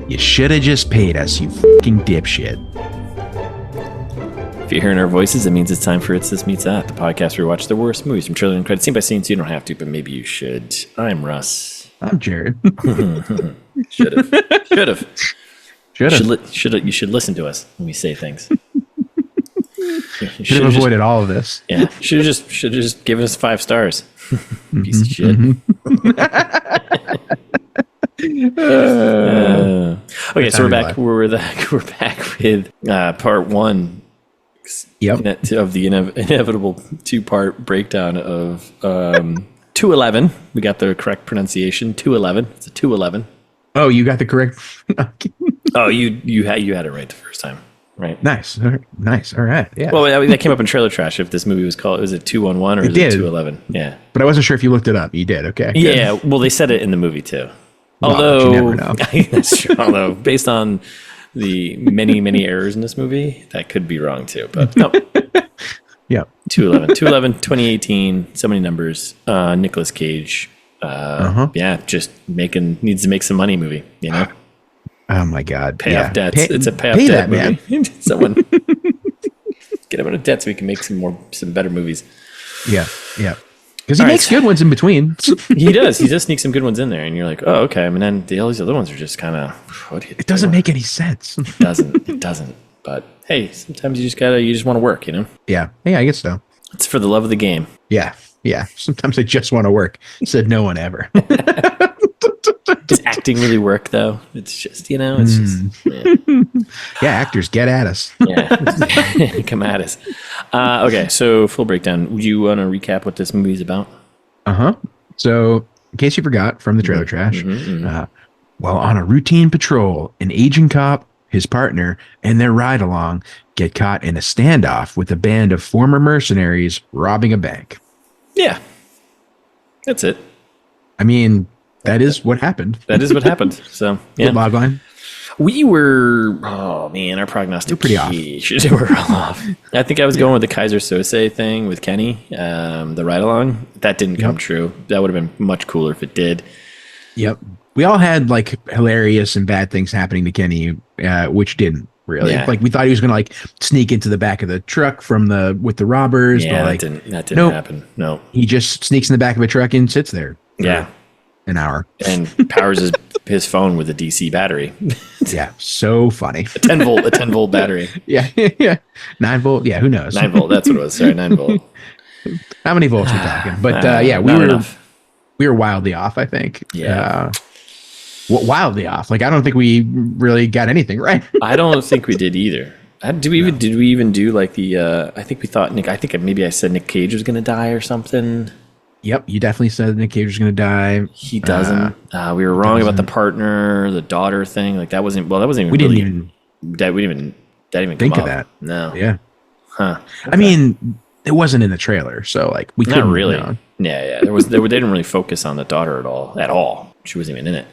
You should have just paid us, you fucking dipshit. If you're hearing our voices, it means it's time for It's This Meets That, the podcast where we watch the worst movies from trailer and credits, scene by scene, so you don't have to, but maybe you should. I'm Russ. I'm Jared. Should have. Should You should listen to us when we say things. Should have avoided all of this. Yeah, should have just given us 5 stars. Piece of shit. Okay, so we're back. We're back with part 1. Yep. Of the inevitable 2-part breakdown of 211. We got the correct pronunciation. 211. It's a 211. Oh, you got the correct. Oh, you had it right the first time. Right. Nice. All right. Yeah. Well, that came up in Trailer Trash. If this movie was called, was it 211 or is it 211? Yeah. But I wasn't sure if you looked it up. You did. Okay. Yeah. Well, they said it in the movie too. Well, Although you never know. That's true. Although based on the many errors in this movie, that could be wrong too. But no. Yeah. 211, 2018. So many numbers. Nicolas Cage. Yeah, just needs to make some money movie. You know. Oh my God. Pay off debts. It's a pay off debt movie. Man. Someone get him out of debt so we can make some better movies. Yeah. Because he makes good ones in between. He does. He just sneaks some good ones in there, and you're like, oh, okay. I mean, then all these other ones are just kind of. It doesn't make any sense. It doesn't. But hey, sometimes you just want to work, you know? Yeah, I guess so. It's for the love of the game. Yeah. Sometimes I just want to work. Said no one ever. Does acting really work though? It's just, it's just. Yeah, actors, get at us. Yeah, come at us. Okay, so full breakdown. Would you want to recap what this movie is about? So, in case you forgot from the trailer trash, while on a routine patrol, an aging cop, his partner, and their ride-along get caught in a standoff with a band of former mercenaries robbing a bank. Yeah, that's it. I mean, that is what happened. So, yeah. Good logline. We were, our prognostications pretty off. were all off. I think I was going with the Kaiser Sose thing with Kenny, the ride-along. That didn't come true. That would have been much cooler if it did. Yep. We all had like hilarious and bad things happening to Kenny, which didn't really. Yeah. Like we thought he was going to like sneak into the back of the truck with the robbers. Yeah, but, that didn't happen. No. He just sneaks in the back of a truck and sits there. Yeah. An hour. And powers his phone with a DC battery. Yeah, so funny. A 10 volt battery. Yeah. 9 volt. Yeah, who knows? 9 volt. That's what it was. Sorry, 9 volt. How many volts are we talking? But we were wildly off, I think. Yeah. Wildly off. Like I don't think we really got anything right. I don't think we did either. Did we even do like the? I think we thought I think maybe I said Nick Cage was going to die or something. Yep, you definitely said Nick Cage was going to die. He doesn't. We were wrong about the partner, the daughter thing. Like that wasn't. Well, that wasn't even. We didn't even think come of up. that. No. Yeah. Huh. Okay. I mean, it wasn't in the trailer, so like we couldn't. Not really. You know. Yeah. They didn't really focus on the daughter at all. She wasn't even in it.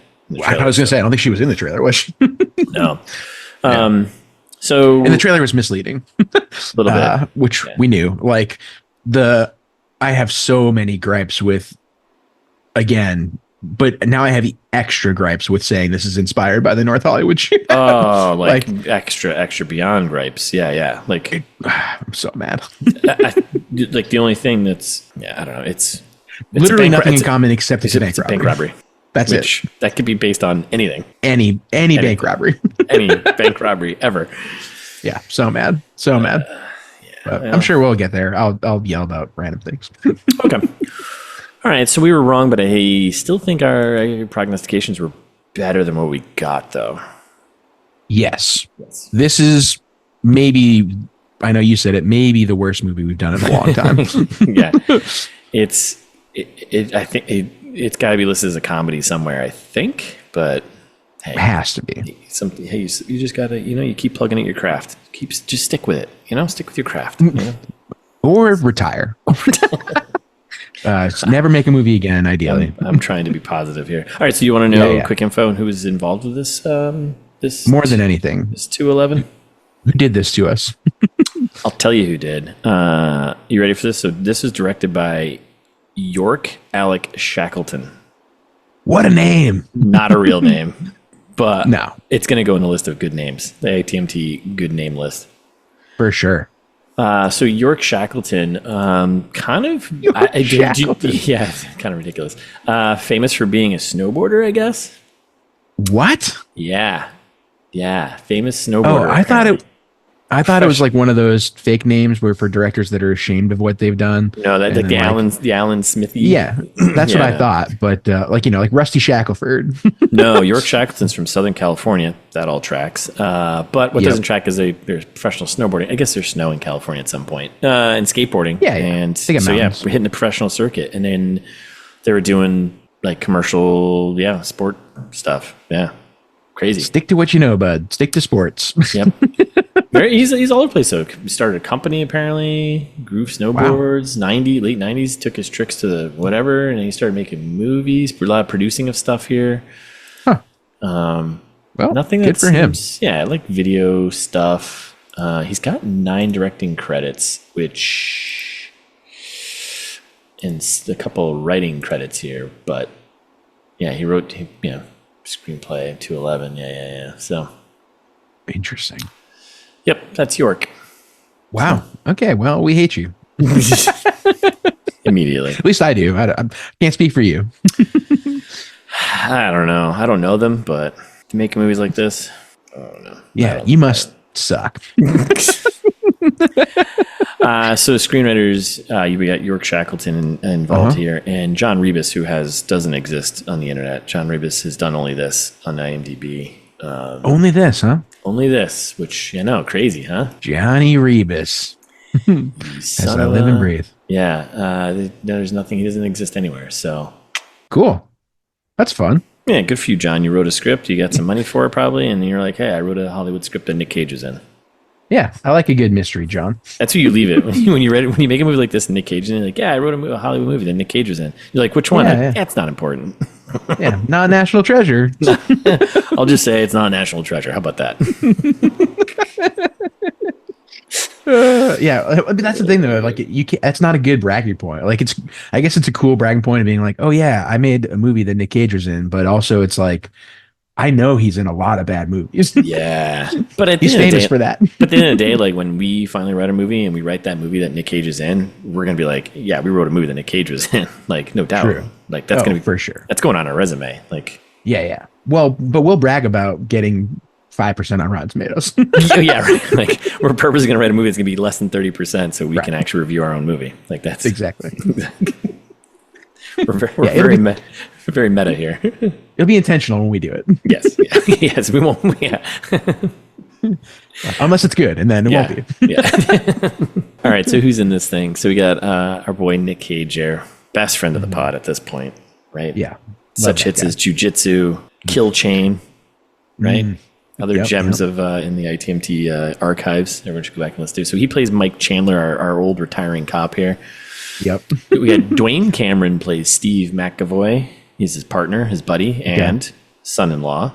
I was going to say I don't think she was in the trailer, was she? No. So and the trailer was misleading. A little bit, which we knew. Like I have so many gripes with, again, but now I have extra gripes with saying this is inspired by the North Hollywood shooting. Oh, like extra beyond gripes. Yeah. Like I'm so mad. Like the only thing that's I don't know. It's literally nothing in common except it's a bank robbery. That's it. That could be based on anything. Any bank robbery. Any bank robbery ever. Yeah. So mad. I'm sure we'll get there. I'll yell about random things. Okay. All right. So we were wrong, but I still think our prognostications were better than what we got, though. Yes. This is maybe, I know you said it, maybe the worst movie we've done in a long time. Yeah. I think it's got to be listed as a comedy somewhere, I think, but hey, it has to be something. Hey, you just gotta, you keep plugging at your craft. Just stick with it. Stick with your craft. Or retire. Never make a movie again. Ideally, I'm trying to be positive here. All right, so you want to know quick info on who was involved with this? This more than anything. This 211. Who did this to us? I'll tell you who did. You ready for this? So this was directed by York Alec Shackleton. What a name. Not a real name, but no, it's going to go in the list of good names. The AT&T good name list. For sure. So York Shackleton, kind of, Shackleton. Yeah, kind of ridiculous. Famous for being a snowboarder, I guess. What? Yeah, famous snowboarder. Oh, I thought it was like one of those fake names where for directors that are ashamed of what they've done. No, that's like the Alan Smithy. Yeah, that's what I thought. But like Rusty Shackelford. No, York Shackleton's from Southern California. That all tracks. But what doesn't track is there's professional snowboarding. I guess there's snow in California at some point. And skateboarding. Yeah. And so mountains. we're hitting the professional circuit, and then they were doing like commercial, sport stuff. Yeah, crazy. Stick to what you know, bud. Stick to sports. Yep. He's all over the place. So he started a company apparently, grew snowboards. Wow. Late 90s, took his tricks to the whatever, and he started making movies. A lot of producing of stuff here. Huh. Well, nothing good for him. Yeah, I like video stuff. He's got 9 directing credits, and a couple writing credits here. But yeah, he wrote screenplay 211. Yeah. So interesting. Yep, that's York. Wow. Okay. Well, we hate you. Immediately. At least I do. I can't speak for you. I don't know. I don't know them, but to make movies like this, I don't know. Yeah, you must suck. So screenwriters, we got York Shackleton involved here, and John Rebus, who doesn't exist on the internet. John Rebus has done only this on IMDb. Only this, huh? Only this, which crazy, huh? Johnny Rebus. As I live and breathe. Yeah, there's nothing. He doesn't exist anywhere. So cool. That's fun. Yeah, good for you, John. You wrote a script. You got some money for it, probably, and you're like, "Hey, I wrote a Hollywood script that Nick Cage is in." Yeah, I like a good mystery, John. That's who you leave it when you read it. When you make a movie like this, and Nick Cage, and you're like, "Yeah, I wrote a Hollywood movie that Nick Cage was in." You're like, "Which one?" That's not important. Yeah, not a national treasure. I'll just say it's not a national treasure. How about that? Yeah, I mean, that's the thing though. Like, that's not a good bragging point. Like, I guess it's a cool bragging point of being like, oh yeah, I made a movie that Nick Cage was in, but also it's like, I know he's in a lot of bad movies. Yeah, but he's famous for that. But at the end of the day, like when we finally write a movie and we write that movie that Nick Cage is in, we're gonna be like, yeah, we wrote a movie that Nick Cage was in. Like, no doubt. True. Like that's gonna be for sure. That's going on our resume. Like, yeah. Well, but we'll brag about getting 5% on Rotten Tomatoes. Yeah, right. Like we're purposely going to write a movie that's going to be less than 30%, so we can actually review our own movie. Like that's exactly. we're very meta here. It'll be intentional when we do it. Yes, yes, we won't. Yeah, unless it's good, and then it won't be. Yeah. All right. So who's in this thing? So we got our boy Nick Cage here, best friend of the pod at this point, right? Yeah. Such hits as Jiu-Jitsu, Kill Chain, right? Other gems of in the ITMT archives. Everyone should go back and listen to. So he plays Mike Chandler, our old retiring cop here. Yep. We got Dwayne Cameron plays Steve McAvoy. He's his partner, his buddy, and son-in-law.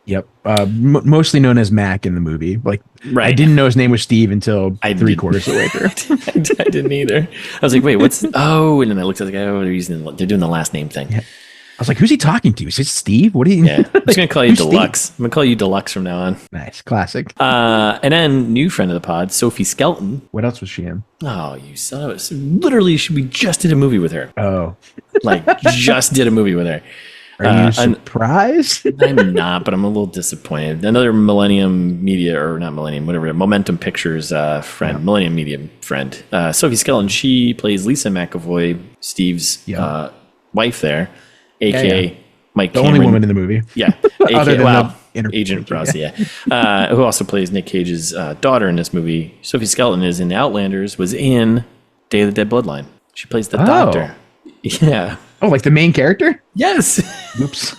Yep. Mostly known as Mac in the movie. Like, right. I didn't know his name was Steve until 3/4 of the way through. I didn't either. I was like, wait, what's? Oh, and then I looked at the guy. Oh, they're doing the last name thing. Yeah. I was like, who's he talking to? Is it Steve? What are you? Yeah, I'm just going to call you Deluxe. Steve? I'm going to call you Deluxe from now on. Nice. Classic. And then new friend of the pod, Sophie Skelton. What else was she in? Oh, you son of a... Literally, we just did a movie with her. Oh. Like, just did a movie with her. Are you surprised? I'm not, but I'm a little disappointed. Another Momentum Pictures friend, yeah. Millennium Media friend. Sophie Skelton, she plays Lisa McAvoy, Steve's wife there. AKA Mike Cameron. The only woman in the movie. Yeah. Other than Agent Ross, who also plays Nick Cage's daughter in this movie. Sophie Skelton is in Outlanders, was in Day of the Dead Bloodline. She plays the doctor. Yeah. Oh, like the main character? Yes. Oops.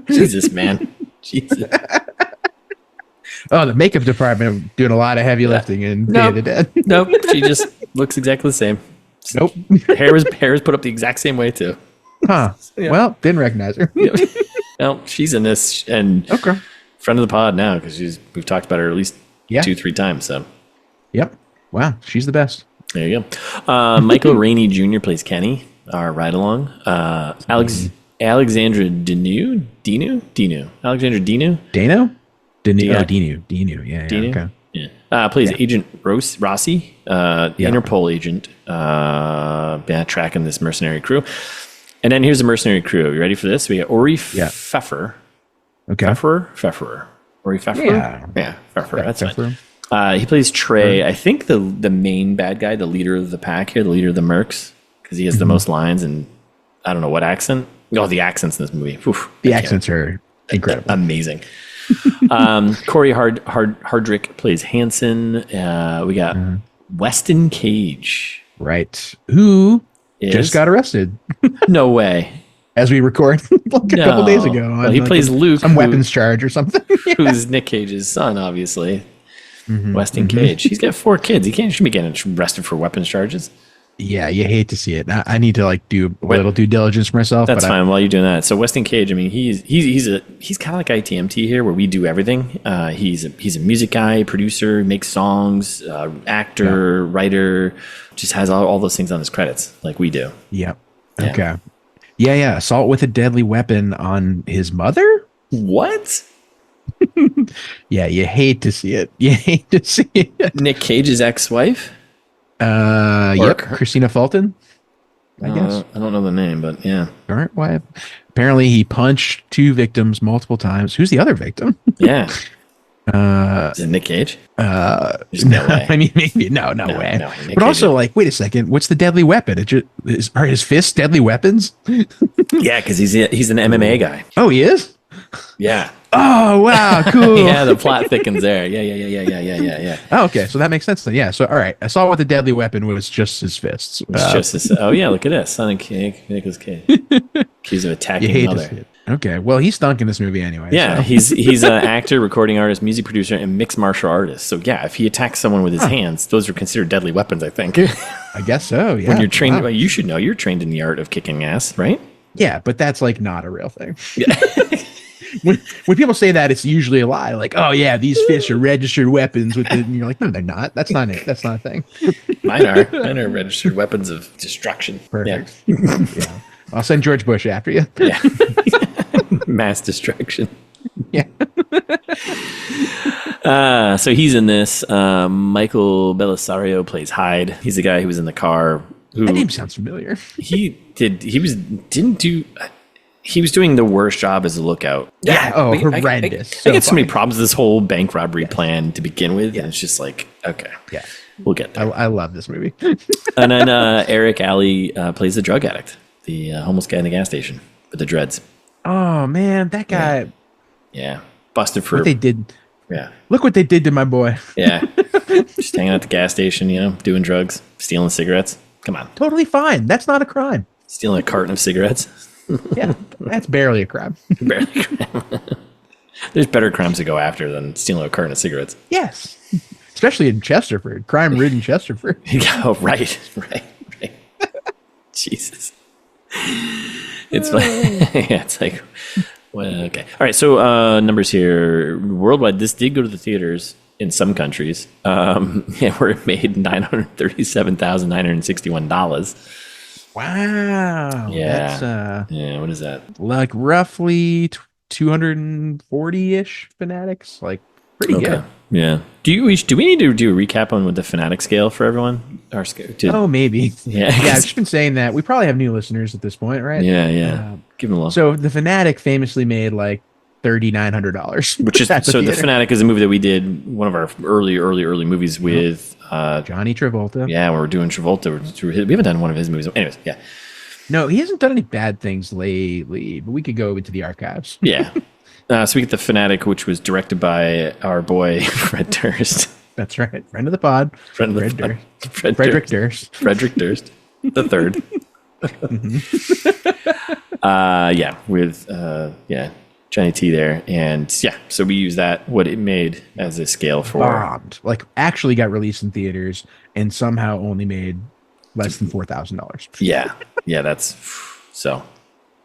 Jesus, man. Jesus. Oh, the makeup department doing a lot of heavy lifting in Day of the Dead. Nope. She just looks exactly the same. Nope. Hair was put up the exact same way too. Huh. Yeah. Well, didn't recognize her. Well, she's in this and friend of the pod now because we've talked about her at least 2-3 times. So. Yep. Wow, she's the best. There you go. Michael Rainey Jr. plays Kenny, our ride-along. Alexandra Dinu? Alexandra Dinu? Dano? Dinu. Yeah. Oh, Dinu. Yeah. Dinu? Okay. Yeah. Plays Agent Rossi, Interpol agent, tracking this mercenary crew. And then here's the mercenary crew. You ready for this? We got Ori Pfeffer. Okay. Pfeffer. Ori Pfeffer? Yeah, Pfeffer. That's Pfeffer. He plays Trey. I think the main bad guy, the leader of the pack here, the leader of the Mercs, because he has the most lines and I don't know what accent. Oh, the accents in this movie. Oof, the accents are incredible. Amazing. Cory Hardrict plays Hanson. We got Weston Cage. Right. Who just got arrested. No way. As we record like a couple days ago. Well, he plays Luke. Some weapons charge or something. Who's Nick Cage's son, obviously. Weston Cage. He's got 4 kids. He can't should be getting arrested for weapons charges. Yeah, you hate to see it. I need to do a little due diligence for myself. That's fine. While you're doing that, so Weston Cage, I mean, he's kind of like ITMT here, where we do everything. He's a music guy, producer, makes songs, actor, writer, just has all those things on his credits, like we do. Yep. Yeah. Okay. Yeah. Assault with a deadly weapon on his mother. What? Yeah, you hate to see it. Nick Cage's ex-wife. Yep, Christina Fulton. I guess I don't know the name, but yeah. All right. Why? Apparently, he punched 2 victims multiple times. Who's the other victim? Yeah. Is it Nick Cage? There's no way. I mean, maybe no way. No, but also, wait a second. What's the deadly weapon? Are his fists deadly weapons? Yeah, because he's an MMA guy. Oh, he is. Yeah. Oh, wow, cool. Yeah, the plot thickens there. Yeah. Oh, okay, so that makes sense then. Yeah, so all right, I saw what the deadly weapon was, just his fists. It's just his. Oh yeah, look at this. Sonic Nicolas Cage. Accused of attacking mother. Okay, well, he stunk in this movie anyway. Yeah, so. he's an actor, recording artist, music producer, and mixed martial artist. So yeah, if he attacks someone with his hands, those are considered deadly weapons, I think. I guess so. Yeah. When you're trained, well, you should know you're trained in the art of kicking ass, right? Yeah, but that's not a real thing. When people say that, it's usually a lie. Like, oh yeah, these fists are registered weapons. And you're like, no, they're not. That's not it. That's not a thing. Mine are registered weapons of destruction. Perfect. Yeah. I'll send George Bush after you. Yeah. Mass destruction. Yeah. So he's in this. Michael Belisario plays Hyde. He's the guy who was in the car. That name sounds familiar. He was doing the worst job as a lookout. Yeah. Oh, horrendous. I get so many problems with this whole bank robbery plan to begin with. Yeah. And it's just like, okay. Yeah. We'll get there. I love this movie. And then Eric Alley plays the drug addict, the homeless guy in the gas station with the dreads. Oh, man. That guy. Yeah. Busted for what they did. Yeah. Look what they did to my boy. Yeah. Just hanging out at the gas station, doing drugs, stealing cigarettes. Come on. Totally fine. That's not a crime. Stealing a carton of cigarettes. Yeah, that's barely a crime. Barely a crime. There's better crimes to go after than stealing a carton of cigarettes. Yes, especially in Chesterford, crime-ridden Chesterford. Oh, right. Jesus, it's like, yeah, it's like, well, okay, all right. So numbers here worldwide. This did go to the theaters in some countries. Where it made $937,961. Wow. Yeah. That's, what is that? Like roughly 240-ish fanatics. Like pretty good. Yeah. Do we need to do a recap on with the fanatic scale for everyone? Maybe. Yeah. Yeah, I've just been saying that. We probably have new listeners at this point, right? Yeah. Give them a little. So the Fanatic famously made like $3,900, which is the Fanatic is a movie that we did, one of our early movies with Johnny Travolta. Yeah, when we're doing Travolta, we haven't done one of his movies. Anyways, yeah. No, he hasn't done any bad things lately, but we could go into the archives. Yeah. So we get the Fanatic, which was directed by our boy Fred Durst. That's right, friend of the pod. Frederick Durst. Frederick Durst, the third. With Johnny T there, and so we use that what it made as a scale for bombed. Like actually got released in theaters and somehow only made less than $4,000. Yeah, that's so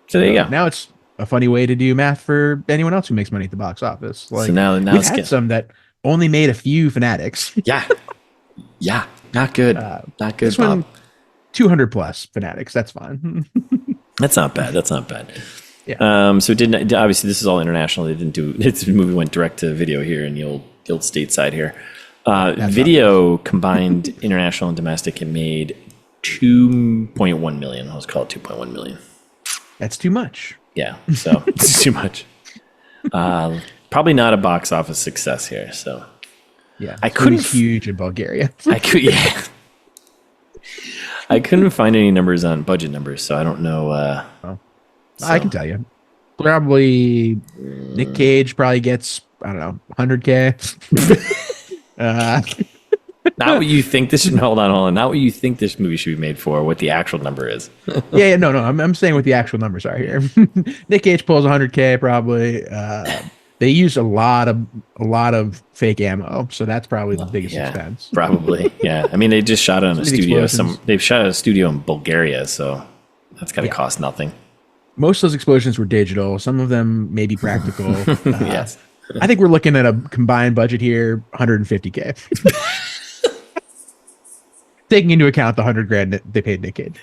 there you go. Now it's a funny way to do math for anyone else who makes money at the box office. Like so now we've had some that only made a few Fanatics. Yeah. Not good. Not good, this Bob. one, 200 plus fanatics. That's fine. That's not bad. That's not bad. Yeah. So it didn't, obviously this is all international. They didn't do, this movie went direct to video here in the old stateside here. Video combined international and domestic, it made 2.1 million. Let's call it 2.1 million. That's too much. Yeah. So it's too much. Probably not a box office success here. So yeah, I couldn't huge in Bulgaria. I couldn't find any numbers on budget numbers, so I don't know. I can tell you. Probably Nick Cage probably gets, I don't know, 100K. Not what you think this should, hold on. Not what you think this movie should be made for, what the actual number is. No. I'm saying what the actual numbers are here. Nick Cage pulls 100K probably. They use a lot of fake ammo, so that's probably the biggest expense. Probably, yeah. I mean, they just shot it in a studio. They've shot at a studio in Bulgaria, so that's got to cost nothing. Most of those explosions were digital. Some of them may be practical. Yes. I think we're looking at a combined budget here, 150K. Taking into account the $100,000 that they paid Nick Cage.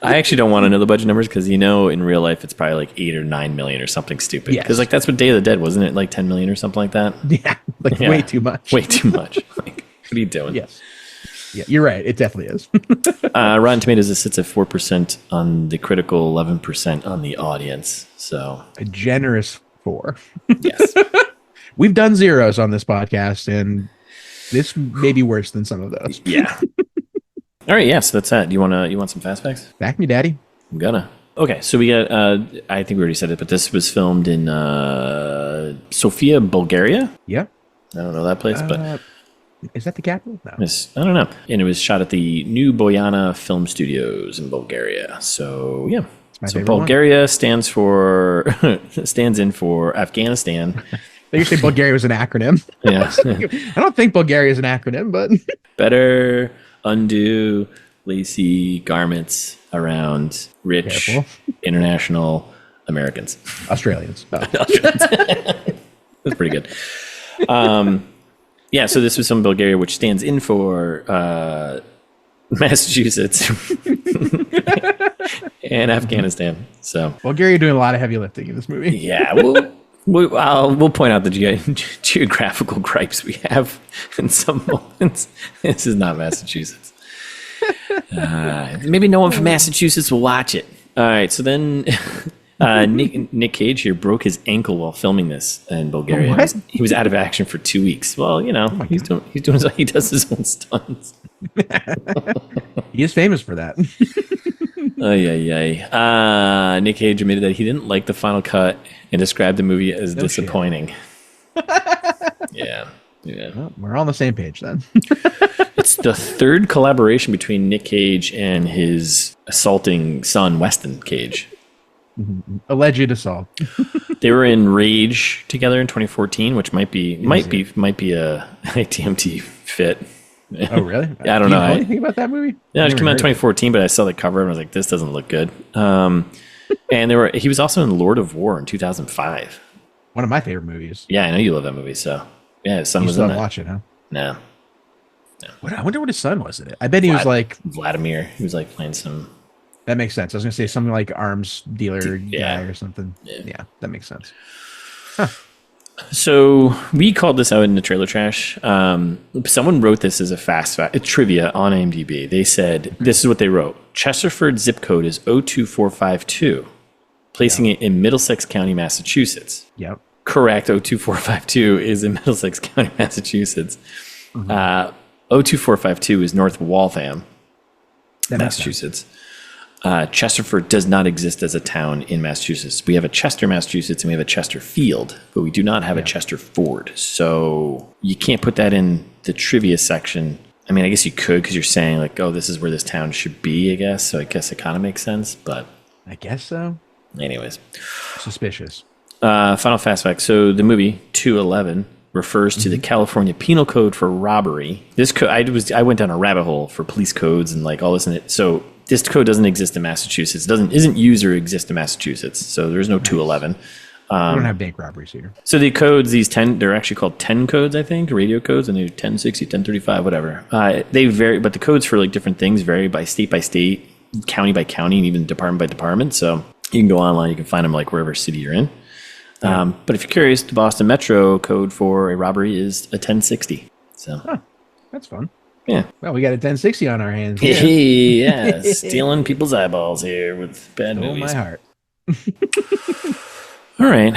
I actually don't want to know the budget numbers because in real life it's probably like 8 or 9 million or something stupid. Because like that's what Day of the Dead, wasn't it? Like 10 million or something like that. Yeah, way too much. Way too much. Like, what are you doing? Yes. Yeah, you're right. It definitely is. Rotten Tomatoes, it sits at 4% on the critical, 11% on the audience. So a generous 4. Yes. We've done zeros on this podcast, and this may be worse than some of those. Yeah. All right. Yeah. So that's that. You want some fast facts? Back me, Daddy. I'm gonna. Okay. So we got. I think we already said it, but this was filmed in Sofia, Bulgaria. Yep. I don't know that place, but. Is that the capital? No. I don't know. And it was shot at the New Bojana Film Studios in Bulgaria. So, yeah. So Bulgaria stands in for Afghanistan. They usually say Bulgaria was an acronym. Yeah. I don't think Bulgaria is an acronym, but better undo lacy garments around rich international Americans. Australians. Oh. That's pretty good. Yeah, so this was from Bulgaria, which stands in for Massachusetts and Afghanistan. So Bulgaria doing a lot of heavy lifting in this movie. Yeah, we'll point out the geographical gripes we have in some moments. This is not Massachusetts. Maybe no one from Massachusetts will watch it. All right, so then Nick Cage here broke his ankle while filming this in Bulgaria. What? He was out of action for 2 weeks. Well, he's doing he does his own stunts. He is famous for that. Nick Cage admitted that he didn't like the final cut and described the movie as disappointing. Yeah. Well, we're all on the same page then. It's the third collaboration between Nick Cage and his assaulting son, Weston Cage. Alleged assault. They were in Rage together in 2014, which might be a TMT fit. Oh, really? I don't know. Anything about that movie? Yeah, it came out in 2014, but I saw the cover and I was like, this doesn't look good. And he was also in Lord of War in 2005. One of my favorite movies. Yeah, I know you love that movie. So yeah, his son was in that. Watch it, huh? No. I wonder what his son was in it. I bet he was like Vladimir. He was like playing some. That makes sense. I was gonna say something like arms dealer guy or something. Yeah, that makes sense. Huh. So we called this out in the trailer trash. Someone wrote this as a trivia on IMDb. They said, this is what they wrote. Chesterford zip code is 02452, placing it in Middlesex County, Massachusetts. Yep. Correct. 02452 is in Middlesex County, Massachusetts. 02452 is north of Waltham, Massachusetts. Chesterford does not exist as a town in Massachusetts. We have a Chester, Massachusetts, and we have a Chesterfield, but we do not have a Chesterford. So you can't put that in the trivia section. I mean, I guess you could because you're saying like, oh, this is where this town should be, I guess. So I guess it kind of makes sense, but I guess so. Anyways, suspicious. Final fast fact. So the movie 211 refers to the California Penal Code for robbery. This code, I went down a rabbit hole for police codes and like all this in it. So this code doesn't exist in Massachusetts. Isn't used or exist in Massachusetts. So there's no 211. We don't have bank robberies here. So the codes, they're actually called 10 codes, I think, radio codes, and they're 1060, 1035, whatever. They vary, but the codes for like different things vary by state, county by county, and even department by department. So you can go online, you can find them like wherever city you're in. But if you're curious, the Boston Metro code for a robbery is a 1060. So that's fun. Yeah. Well, we got a 1060 on our hands. Yeah, stealing people's eyeballs here with bad movies. Oh, my heart. All right.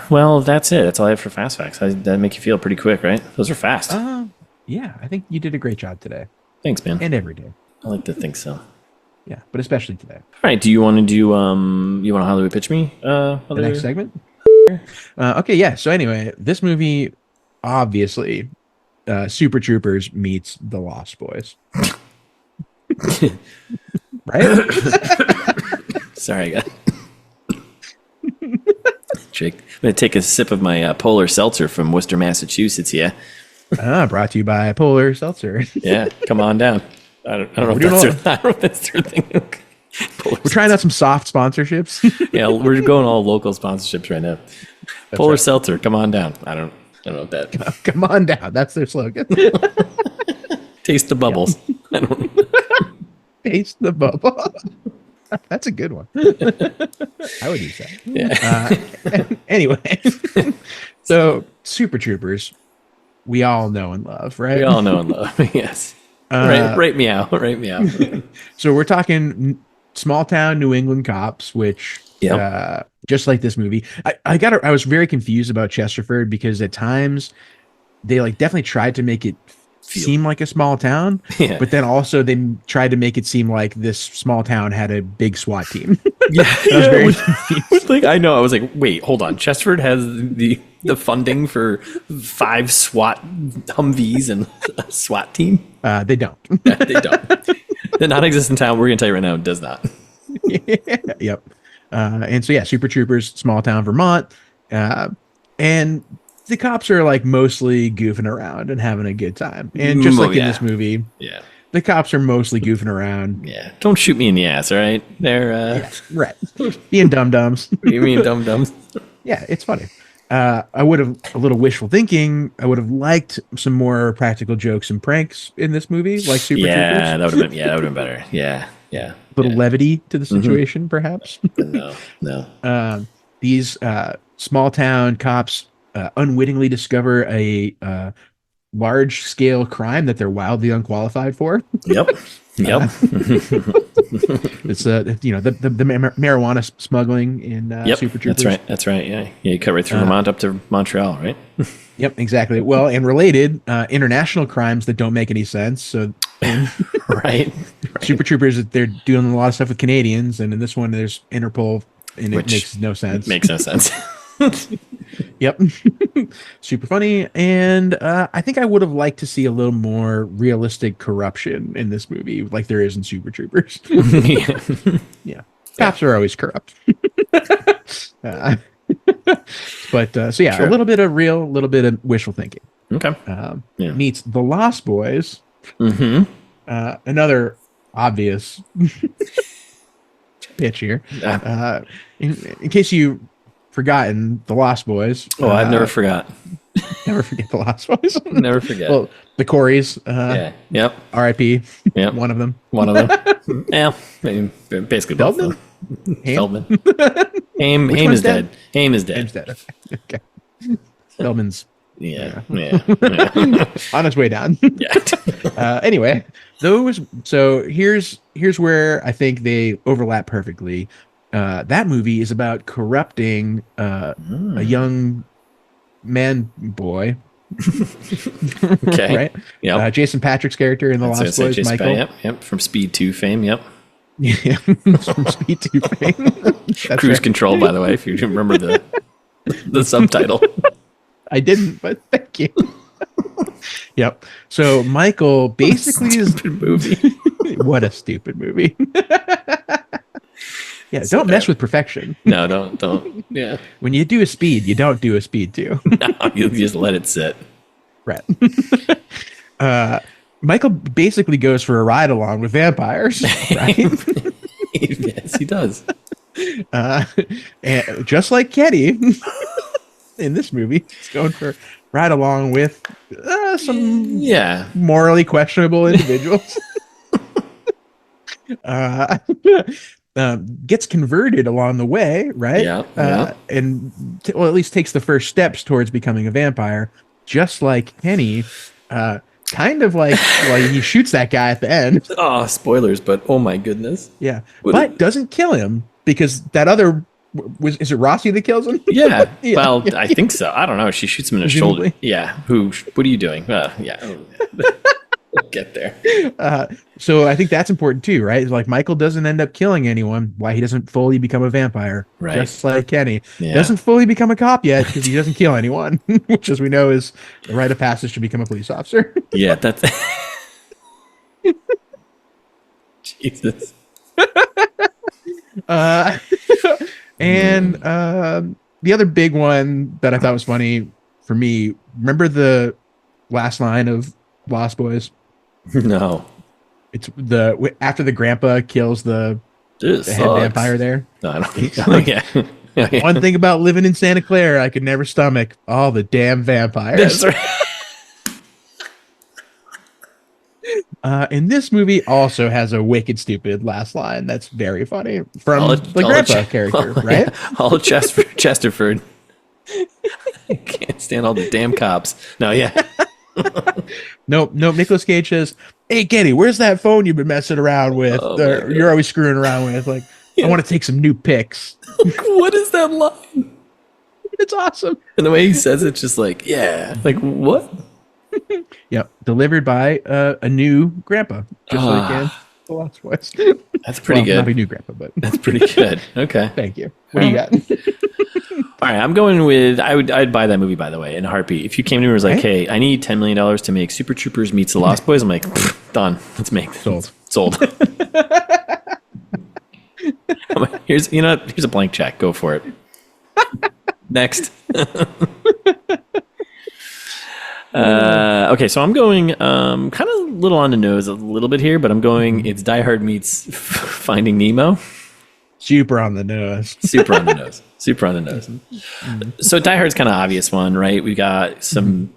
Well, that's it. That's all I have for Fast Facts. That make you feel pretty quick, right? Those are fast. Yeah, I think you did a great job today. Thanks, man. And every day. I like to think so. Yeah, but especially today. All right. Do you want to do, you want to Hollywood pitch me? The next segment? Okay, yeah. So anyway, this movie, obviously, Super Troopers meets The Lost Boys. Right? Sorry, I got Jake. I'm going to take a sip of my Polar Seltzer from Worcester, Massachusetts, yeah. Brought to you by Polar Seltzer. Yeah, come on down. I don't know if that's their thing. We're trying out some soft sponsorships. Yeah, we're going all local sponsorships right now. Polar Seltzer, come on down. I don't know what that. Come on down. That's their slogan. Taste the bubbles. Yeah. I don't know. Taste the bubble. That's a good one. I would use that. Yeah. Anyway, so Super Troopers, we all know and love, right? We all know and love. Yes. Right me out. Right me out. So we're talking small town New England cops, which just like this movie, I was very confused about Chesterford because at times they like definitely tried to make it seem like a small town, but then also they tried to make it seem like this small town had a big SWAT team. Yeah, I was very confused. Like, I know. I was like, wait, hold on. Chesterford has the funding for 5 SWAT Humvees and a SWAT team. They don't. Yeah, they don't. The non-existent town, we're going to tell you right now, does not. Yep. And so, yeah, Super Troopers, small town Vermont. And the cops are like mostly goofing around and having a good time. And just like in this movie, the cops are mostly goofing around. Yeah. Don't shoot me in the ass, all right? They're right. Being dum-dums. You mean dum-dums? Yeah, it's funny. I would have a little wishful thinking. I would have liked some more practical jokes and pranks in this movie, like Super Troopers. That would have been better. Yeah. A little levity to the situation, perhaps. But no. These small town cops unwittingly discover a large-scale crime that they're wildly unqualified for. Yep. It's the marijuana smuggling in Super Troopers. That's right. Yeah, you cut right through Vermont up to Montreal, right? Yep, exactly. Well, and related international crimes that don't make any sense. So, right. Super Troopers, they're doing a lot of stuff with Canadians, and in this one, there's Interpol, and it makes no sense. Makes no sense. Yep. Super funny. And I think I would have liked to see a little more realistic corruption in this movie, like there is in Super Troopers. Yeah. Cops are always corrupt. But so yeah, Sure. a little bit of wishful thinking. Okay. Meets The Lost Boys. Another obvious pitch here. In case you forgotten, The Lost Boys. I've never forgot. Never forget The Lost Boys. Never forget. Well, the Corys. Yep. R.I.P. Yep. One of them. Yeah. Basically both of them. Feldman? Haim is dead. Haim is dead. Haim's dead. Okay. Feldman's. Yeah. On his way down. Yeah. Anyway, so here's where I think they overlap perfectly. That movie is about corrupting a young man boy. Okay. Right? Yeah. Jason Patrick's character in The Lost Boys, Michael. Yep. From Speed 2 fame. Yep. Yeah. From Speed 2 fame. Cruise Control, by the way, if you remember the subtitle. I didn't, but thank you. Yep. So Michael basically is movie. What a stupid movie. Yeah, don't mess with perfection. No, don't. Yeah. When you do a speed, you don't do a speed 2. No, you just let it sit. Right. Michael basically goes for a ride along with vampires, right? Yes, he does. And just like Kenny in this movie, he's going for right along with some morally questionable individuals. uh, Gets converted along the way, right? And well, at least takes the first steps towards becoming a vampire, just like Kenny. Kind of like he shoots that guy at the end. Oh, spoilers! But oh my goodness, but doesn't kill him because that other is it Rossi that kills him? Yeah. Well, I think so. I don't know. She shoots him in the shoulder. Yeah. What are you doing? We'll get there. So I think that's important too, right? Like Michael doesn't end up killing anyone. Why he doesn't fully become a vampire, right? Just like Kenny doesn't fully become a cop yet because he doesn't kill anyone, which, as we know, is the rite of passage to become a police officer. Yeah, that's Jesus. And the other big one that I thought was funny for me, remember the last line of Lost Boys? No. It's after the grandpa kills the head vampire there. No, I don't think so. One thing about living in Santa Clara, I could never stomach all the damn vampires. That's right. And this movie also has a wicked stupid last line that's very funny from the grandpa character, right? All Chesterford. I can't stand all the damn cops. No, Nope. Nicolas Cage says, "Hey, Kenny, where's that phone you've been messing around with? You're always screwing around with. Like, I want to take some new pics." What is that line? It's awesome. And the way he says it's just like, like what? Yep, delivered by a new grandpa, just like in The Lost Boys. That's pretty good. Not a new grandpa, but that's pretty good. Okay, thank you. What do you got? All right, I'm going with I'd buy that movie, by the way, in a heartbeat. If you came to me and was like, "Hey, I need $10 million to make Super Troopers meets The Lost Boys," I'm like, done. Let's make this. Sold. Here's a blank check. Go for it. Next. Okay, so I'm going kind of a little on the nose a little bit here, but I'm going. It's Die Hard meets Finding Nemo. Super on the nose. Super on the nose. So Die Hard's kind of obvious one, right? We got some,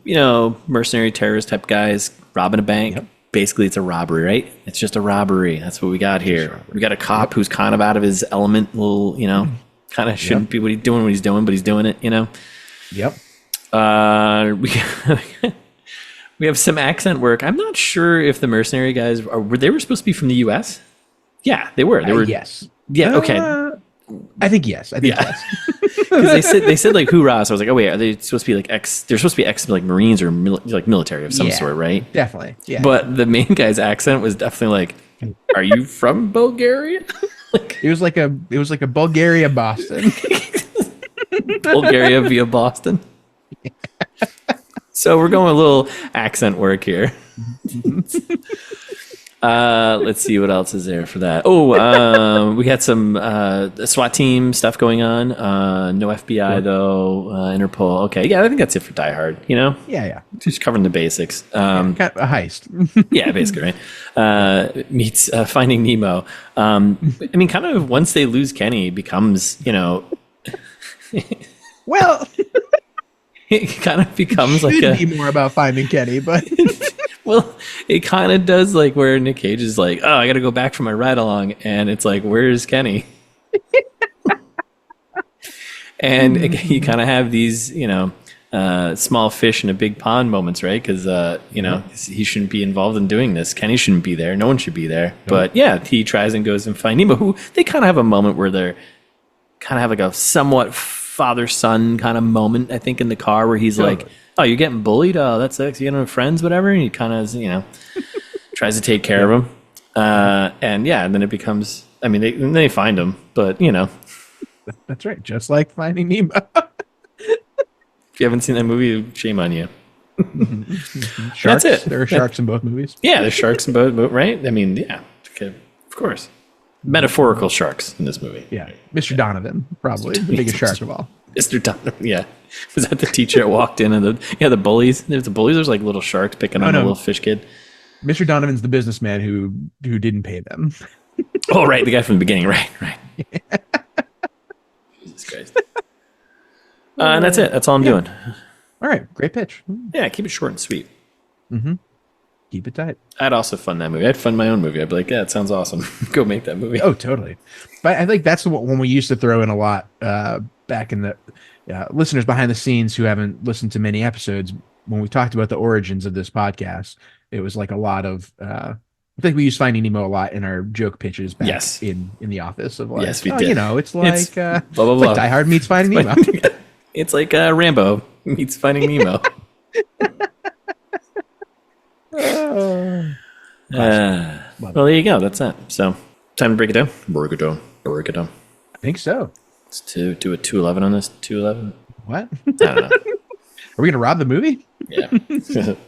mercenary terrorist type guys robbing a bank. Yep. Basically, it's a robbery, right? It's just a robbery. That's what we got here. We got a cop who's kind of out of his element. Kind of shouldn't be what he's doing, but he's doing it. Yep. We have some accent work. I'm not sure if the mercenary guys were supposed to be from the U.S. Yeah, they were. They were. Yes. Yeah. Okay. I think yes. Yes. Because they said like hoorah. So I was like, oh wait, are they supposed to be like they're supposed to be ex like Marines or like military of some sort, right? Definitely. Yeah. But the main guy's accent was definitely like, are you from Bulgaria? It was like a Bulgaria Boston. Bulgaria via Boston. Yeah. So we're going a little accent work here. Let's see what else is there for that. We got some SWAT team stuff going on. No FBI though. Interpol. Okay, yeah, I think that's it for Die Hard. Yeah. Just covering the basics. Kind of a heist. Yeah, basically, right. Meets Finding Nemo. I mean, kind of once they lose Kenny, it becomes well. It kind of becomes like be more about Finding Kenny, but. Well, it kind of does like where Nick Cage is like, oh, I got to go back for my ride along. And it's like, where's Kenny? And you kind of have these, small fish in a big pond moments, right? Because, he shouldn't be involved in doing this. Kenny shouldn't be there. No one should be there. Nope. But yeah, he tries and goes and finds Nemo, who they kind of have a moment where they're kind of have like a somewhat father-son kind of moment, I think, in the car where he's like, oh, you're getting bullied? Oh, that sucks. You have friends, whatever. And he kind of, tries to take care of him. And then it becomes, I mean, they find him, but, That's right. Just like Finding Nemo. If you haven't seen that movie, shame on you. Sharks. That's it. There are sharks in both movies. Yeah, there's sharks in both, right? I mean, yeah, okay, of course. Metaphorical sharks in this movie. Yeah. Mr. Donovan, probably the biggest shark of all. Mr. Donovan, yeah. Was that the teacher that walked in and the bullies? There's the bullies. There's like little sharks picking on a little fish kid. Mr. Donovan's the businessman who didn't pay them. Oh, right. The guy from the beginning. Right. And that's it. That's all I'm doing. All right. Great pitch. Yeah, keep it short and sweet. Keep it tight. I'd also fund that movie. I'd fund my own movie. I'd be like, yeah, it sounds awesome. Go make that movie. Oh, totally. But I think that's the one we used to throw in a lot back in the listeners behind the scenes who haven't listened to many episodes. When we talked about the origins of this podcast, it was like a lot of. I think we used Finding Nemo a lot in our joke pitches back in the office of like, yes, we did. It's like blah, blah, blah. Like Die Hard meets Finding Nemo. It's like Rambo meets Finding Nemo. Well, there you go. That's that. So, time to break it down. Break it down. I think so. Let's do a 211 on this. 211. What? I don't know. Are we gonna rob the movie? Yeah,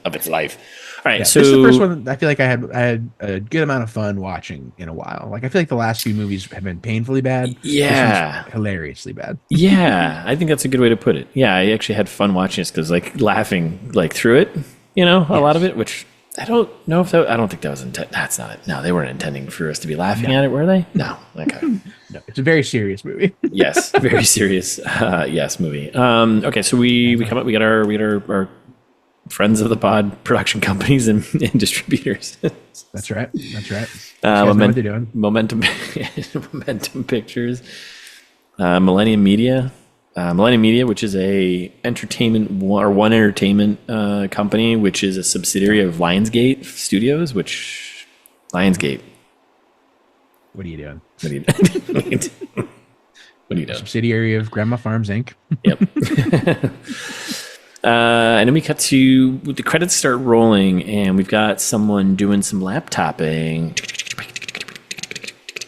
of its life. All right. So this is the first one I feel like I had a good amount of fun watching in a while. Like I feel like the last few movies have been painfully bad. Yeah, this one's hilariously bad. Yeah, I think that's a good way to put it. Yeah, I actually had fun watching this because like laughing like through it. A lot of it, which I don't know if that. I don't think that was intended. That's not it. No, they weren't intending for us to be laughing at it, were they? No. Okay. No, it's a very serious movie. Yes, very serious. Yes, movie. Okay, so we come up. We got our friends of the pod production companies and distributors. That's right. Momentum Pictures, Millennium Media, which is a one entertainment company, which is a subsidiary of Lionsgate Studios. Lionsgate. What are you doing? What are you doing? Subsidiary of Grandma Farms Inc. Yep. And then we cut to the credits start rolling, and we've got someone doing some laptopping.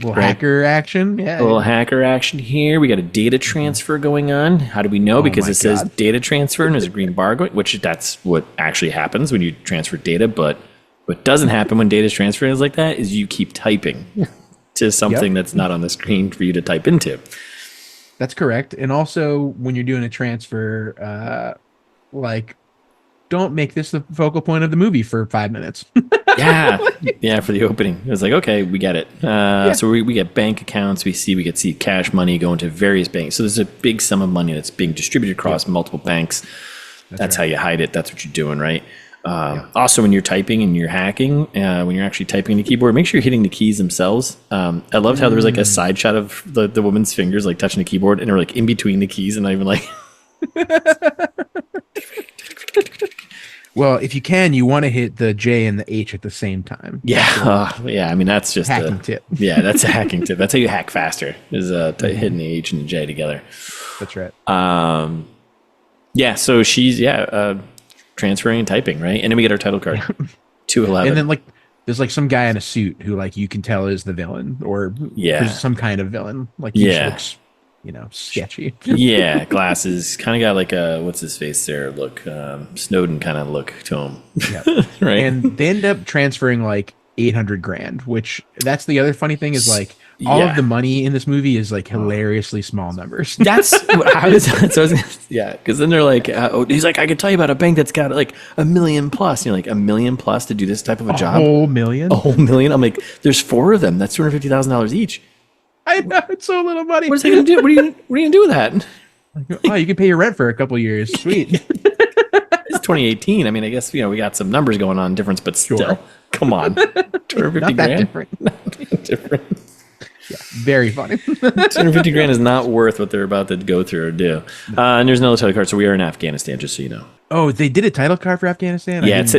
Hacker action. Yeah. A little hacker action here. We got a data transfer going on. How do we know? Because it says data transfer and there's a green bar going, which that's what actually happens when you transfer data. But what doesn't happen when data is transferred is like that is you keep typing to something that's not on the screen for you to type into. That's correct. And also when you're doing a transfer, don't make this the focal point of the movie for 5 minutes. Yeah, for the opening. It was like, okay, we get it. So we get bank accounts. We get see cash money going to various banks. So there's a big sum of money that's being distributed across multiple banks. That's how you hide it. That's what you're doing, right? Also, when you're typing and you're hacking, when you're actually typing in the keyboard, make sure you're hitting the keys themselves. I loved how there was like a side shot of the woman's fingers like touching the keyboard, and they're like in between the keys, and not even like. Well, if you can, you want to hit the J and the H at the same time. Yeah, I mean, that's just hacking tip. Yeah, that's a hacking tip. That's how you hack faster. Is hitting the H and the J together. That's right. Yeah. So she's transferring and typing, right? And then we get our title card. 211. And then there's some guy in a suit who you can tell is the villain, or there's some kind of villain. He looks sketchy. Yeah, glasses. Kind of got like a what's his face there look, Snowden kind of look to him. Yeah. Right. And they end up transferring $800,000, which that's the other funny thing is all of the money in this movie is hilariously small numbers. That's what I was. Because then they're like, he's like, I could tell you about a bank that's got $1 million plus. And you're like, $1 million plus to do this type of a job? A whole million. I'm like, there's 4 of them. That's $250,000 each. I know, it's so little money. What's he gonna do? What are you gonna do with that? You can pay your rent for a couple years. Sweet. It's 2018. I mean, I guess we got some numbers going on difference, but still, come on, $250,000. Not that different. Yeah, very funny. $250,000 is not worth what they're about to go through or do. And there's another title card, so we are in Afghanistan, just so you know. Oh, they did a title card for Afghanistan? Yeah, it's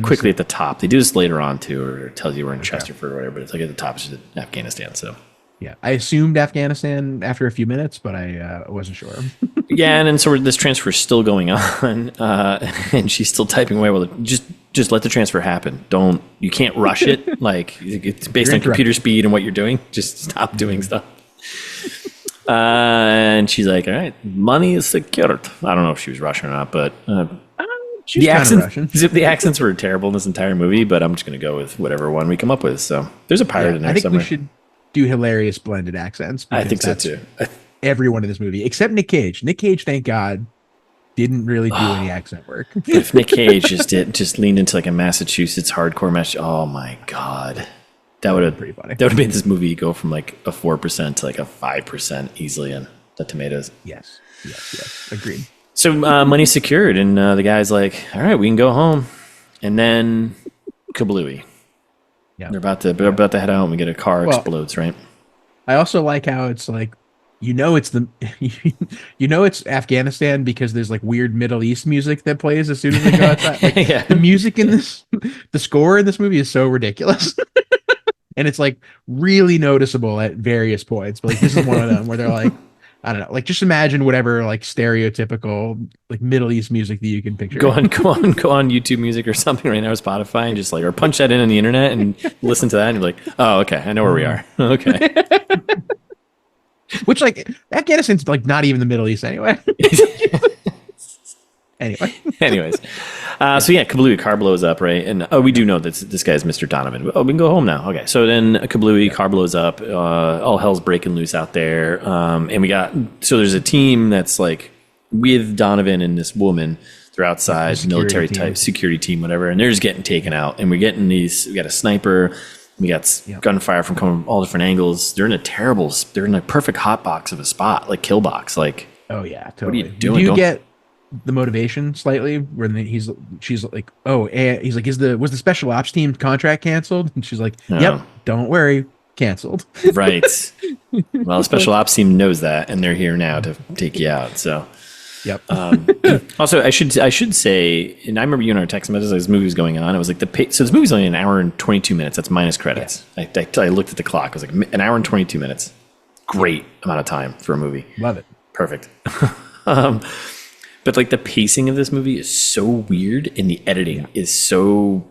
quickly at the top. They do this later on too, or it tells you we're in Chesterford or whatever. But it's at the top, it's Afghanistan. So. Yeah, I assumed Afghanistan after a few minutes, but I wasn't sure. Yeah, and then so this transfer is still going on, and she's still typing away. Well, just let the transfer happen. You can't rush it. It's based on computer speed and what you're doing. Just stop doing stuff. And she's like, all right, money is secured. I don't know if she was Russian or not, but the accents were terrible in this entire movie, but I'm just going to go with whatever one we come up with. So there's a pirate in there somewhere. We should do hilarious blended accents. I think so too. Everyone in this movie, except Nick Cage. Nick Cage, thank God, didn't really do any accent work. If Nick Cage just leaned into a Massachusetts hardcore match, oh my God. That would have pretty funny. That would have made this movie go from a 4% to a 5% easily. And the tomatoes. Yes. Agreed. So money's secured, and the guy's like, all right, we can go home. And then kablooey. Yeah. They're about to head out, and we get a car explodes, right? I also like how it's like, it's Afghanistan because there's like weird Middle East music that plays as soon as they go outside. Like, the music in the score in this movie is so ridiculous. And it's like really noticeable at various points. But like this is one of them where they're like, I don't know, like just imagine whatever like stereotypical like Middle East music that you can picture. Go on YouTube Music or something right now, or Spotify, and just like, or punch that in on the internet and listen to that, and you're like, oh, okay, I know where we are. Okay. Which like Afghanistan's like not even the Middle East anyway. Anyways, so yeah, kablooey, car blows up, right? And we do know that this guy's Mr. Donovan. Oh, we can go home now. Okay, so then kablooey, car blows up. All hell's breaking loose out there. And there's a team that's like with Donovan and this woman. They're outside, military type security team, whatever, and they're just getting taken out. And we got a sniper. We got gunfire from coming from all different angles. They're in a perfect hot box of a spot, like kill box. Like, oh yeah, totally. What are you doing? Do you get the motivation slightly when she's like, oh, and he's like, was the special ops team contract canceled? And she's like, yep, don't worry, canceled. Right. Well, the special ops team knows that, and they're here now to take you out. So, yep. Also, I should say, and I remember you and our text messages as this movie was going on. It was like so this movie's only an hour and 22 minutes. That's minus credits. Yeah. I looked at the clock. It was like an hour and 22 minutes. Great amount of time for a movie. Love it. Perfect. But like the pacing of this movie is so weird, and the editing is so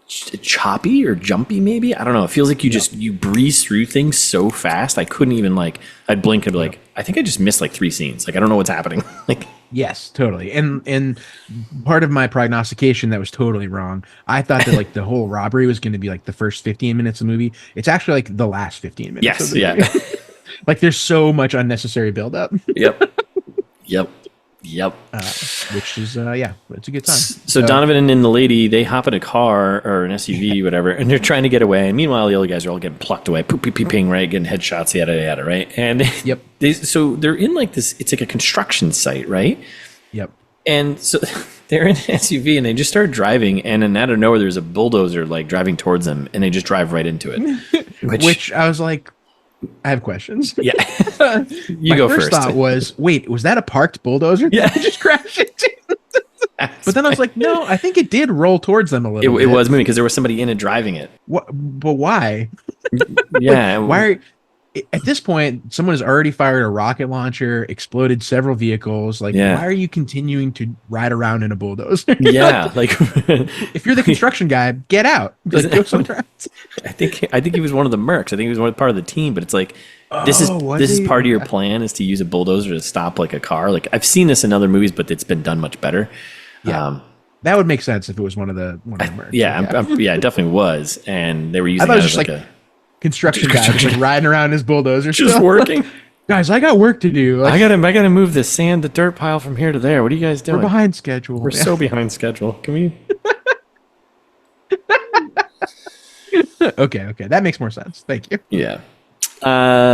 choppy or jumpy. Maybe, I don't know. It feels like you breeze through things so fast. I couldn't even I'd blink and be like, I think I just missed like 3 scenes. Like, I don't know what's happening. Like, yes, totally. And part of my prognostication that was totally wrong. I thought that like the whole robbery was going to be like the first 15 minutes of the movie. It's actually like the last 15 minutes. Yes. Of the movie. Like there's so much unnecessary buildup. Yep. Which is it's a good time. So Donovan and the lady, they hop in a car or an SUV, whatever, and they're trying to get away. And meanwhile, the other guys are all getting plucked away, ping, right, getting headshots, yada, right. And so they're in like this. It's like a construction site, right? Yep. And so they're in an SUV and they just start driving, and then out of nowhere, there's a bulldozer like driving towards them, and they just drive right into it. Which I was like, I have questions. Yeah. My go first thought was, wait, was that a parked bulldozer? Yeah. Just crashed into? But then I was like, no, I think it did roll towards them a little bit. It was moving because there was somebody in it driving it. What? But why? Yeah. Why? At this point, someone has already fired a rocket launcher, exploded several vehicles. Like, why are you continuing to ride around in a bulldozer? Yeah. Like, if you're the construction guy, get out. Like, go somewhere else. I think he was one of the mercs. I think he was part of the team, but it's like, this is part of your plan is to use a bulldozer to stop like a car. Like, I've seen this in other movies, but it's been done much better. Yeah. That would make sense if it was one of the mercs. It definitely was. And they were using it as like a construction guy just like riding around his bulldozer, just working. Guys, I got work to do. I gotta move the dirt pile from here to there. What are you guys doing? We're behind schedule. We're so behind schedule. Can we? Okay, that makes more sense. Thank you. Yeah.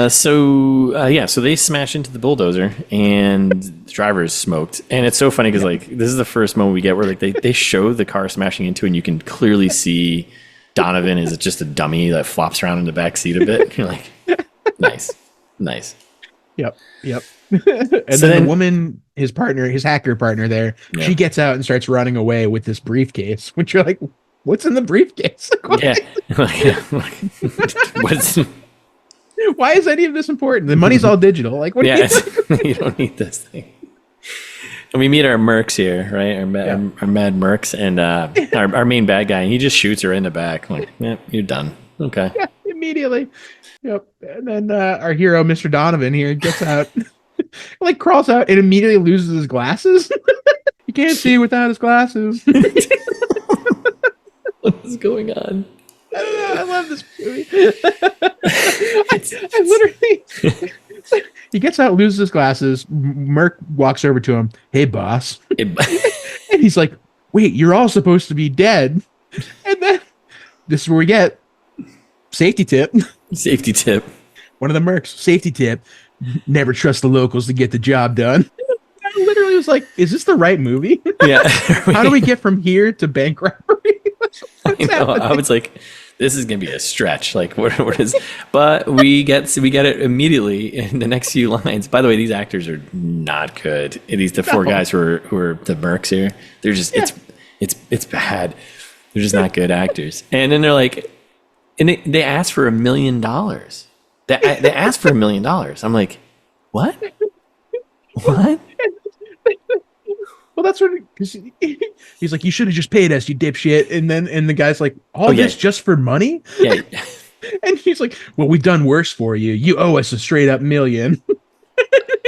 So they smash into the bulldozer, and the driver is smoked. And it's so funny because like this is the first moment we get where like they show the car smashing into, and you can clearly see Donovan is just a dummy that flops around in the back seat a bit. You're like, nice. Yep. And so then the woman, his hacker partner there, she gets out and starts running away with this briefcase, which you're like, what's in the briefcase? Why is any of this important? The money's all digital. Like, what? You don't need this thing. And we meet our mercs here, right? Our mad mercs, and our main bad guy, and he just shoots her in the back. Like, you're done. Okay. Yeah, immediately. Yep. And then our hero, Mr. Donovan, here gets out, like crawls out, and immediately loses his glasses. He can't see without his glasses. What is going on? I love this movie. I literally. He gets out, loses his glasses. Merc walks over to him. Hey, boss. And he's like, wait, you're all supposed to be dead. And then this is where we get safety tip. Safety tip. One of the mercs. Safety tip. Never trust the locals to get the job done. I literally was like, is this the right movie? Yeah. How do we get from here to bank robbery? I know. I was like, this is gonna be a stretch. Like, what is? But we get it immediately in the next few lines. By the way, these actors are not good. The four guys who are the mercs here. They're just it's bad. They're just not good actors. And then they're like, and they asked for $1 million. They asked for $1 million. I'm like, what? What? Well, that's what he's like. You should have just paid us, you dipshit. And the guy's like, this just for money? Yeah. And he's like, well, we've done worse for you. You owe us a straight up $1 million.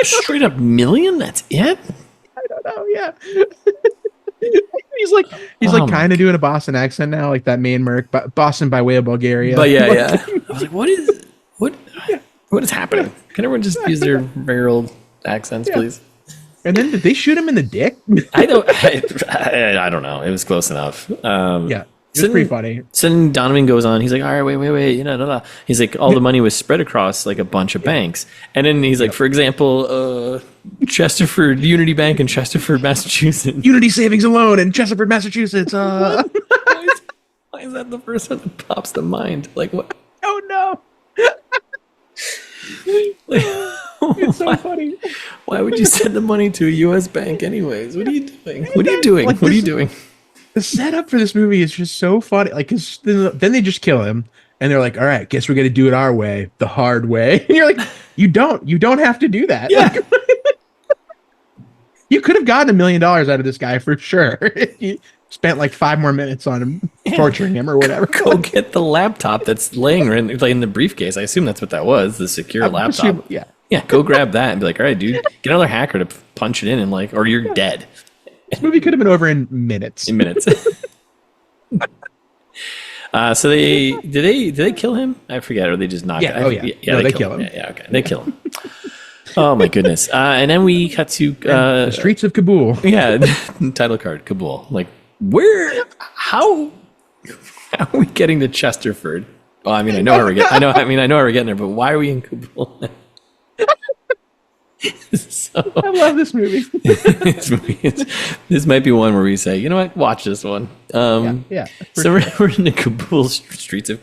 Straight up $1 million? That's it? I don't know. Yeah. He's like kind of doing a Boston accent now, like that main merc, Boston by way of Bulgaria. But yeah. I was like, what is happening? Can everyone just use their very old accents, please? And then did they shoot him in the dick? I don't know. It was close enough. Yeah. It was pretty funny. So then Donovan goes on. He's like, all right, wait. He's like, all the money was spread across like a bunch of banks. And then he's like, for example, Chesterford Unity Bank in Chesterford, Massachusetts. Unity Savings and Loan in Chesterford, Massachusetts. Why is that the first one that pops to mind? Like, what? Oh, no. It's so funny. Why would you send the money to a U.S. bank anyways? What are you doing? What are you doing? What are you doing? The setup for this movie is just so funny. Like, 'cause then they just kill him, and they're like, "All right, guess we're gonna do it our way, the hard way." And you're like, "You don't have to do that." Yeah. Like, you could have gotten $1 million out of this guy for sure. You spent like 5 more minutes on him, torturing him or whatever. Go get the laptop that's laying in the briefcase. I assume that's what that was, the secure laptop. Yeah, go grab that and be like, all right, dude, get another hacker to punch it in and like, or you're dead. This movie could have been over in minutes. So did they kill him? I forget, or they just knocked him? No, they kill him. Yeah, okay, they kill him. Oh my goodness! And then we cut to the streets of Kabul. Yeah, title card, Kabul. Like, how are we getting to Chesterford? Well, I mean, I know how we're getting there, but why are we in Kabul? I love this movie. This might be one where we say, you know what, watch this one. So we're in the Kabul streets of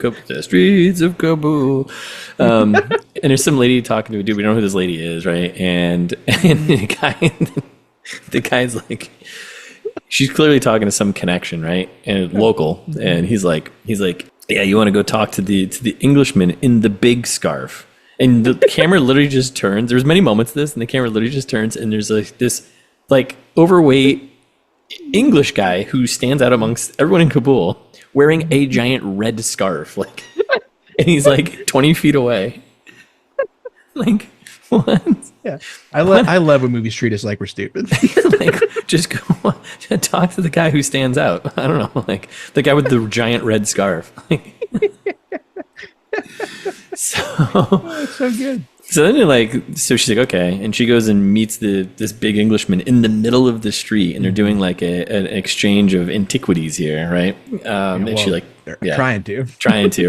Kabul. And there's some lady talking to a dude. We don't know who this lady is, right? And the guy's like, she's clearly talking to some connection, right? And local. And he's like, yeah, you want to go talk to the Englishman in the big scarf. And the camera literally just turns. There's many moments of this, and the camera literally just turns, and there's like this like overweight English guy who stands out amongst everyone in Kabul wearing a giant red scarf, like, and he's like 20 feet away. Like, what? Yeah, I love when movies treat us like we're stupid. Like, just go talk to the guy who stands out. I don't know, like the guy with the giant red scarf. Like, it's so good. So then so she's like, okay, and she goes and meets this big Englishman in the middle of the street, and they're doing like an exchange of antiquities here, right? And she like trying to,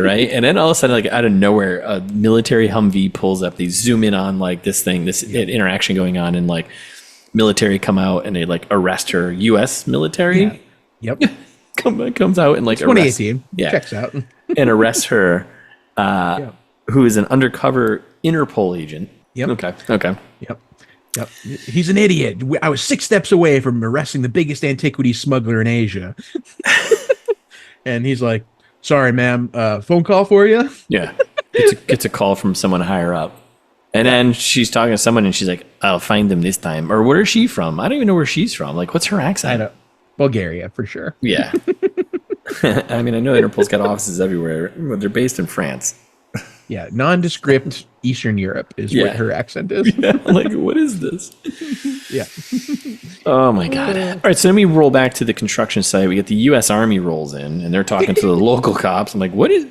right? And then all of a sudden, like out of nowhere, a military Humvee pulls up. They zoom in on like this interaction going on, and like military come out and they like arrest her. U.S. military, yep, comes out and like 2018, checks out and arrests her. Who is an undercover Interpol agent. Yep. Okay. Yep. He's an idiot. I was 6 steps away from arresting the biggest antiquities smuggler in Asia. And he's like, sorry, ma'am, phone call for you? Yeah. Gets a call from someone higher up. And then she's talking to someone and she's like, I'll find him this time. Or where is she from? I don't even know where she's from. Like, what's her accent? I know. Bulgaria, for sure. Yeah. I mean, I know Interpol's got offices everywhere, but they're based in France. Yeah, nondescript Eastern Europe is what her accent is. Yeah, like, what is this? Yeah. Oh, my God. All right, so then we roll back to the construction site. We get the U.S. Army rolls in, and they're talking to the local cops. I'm like, what's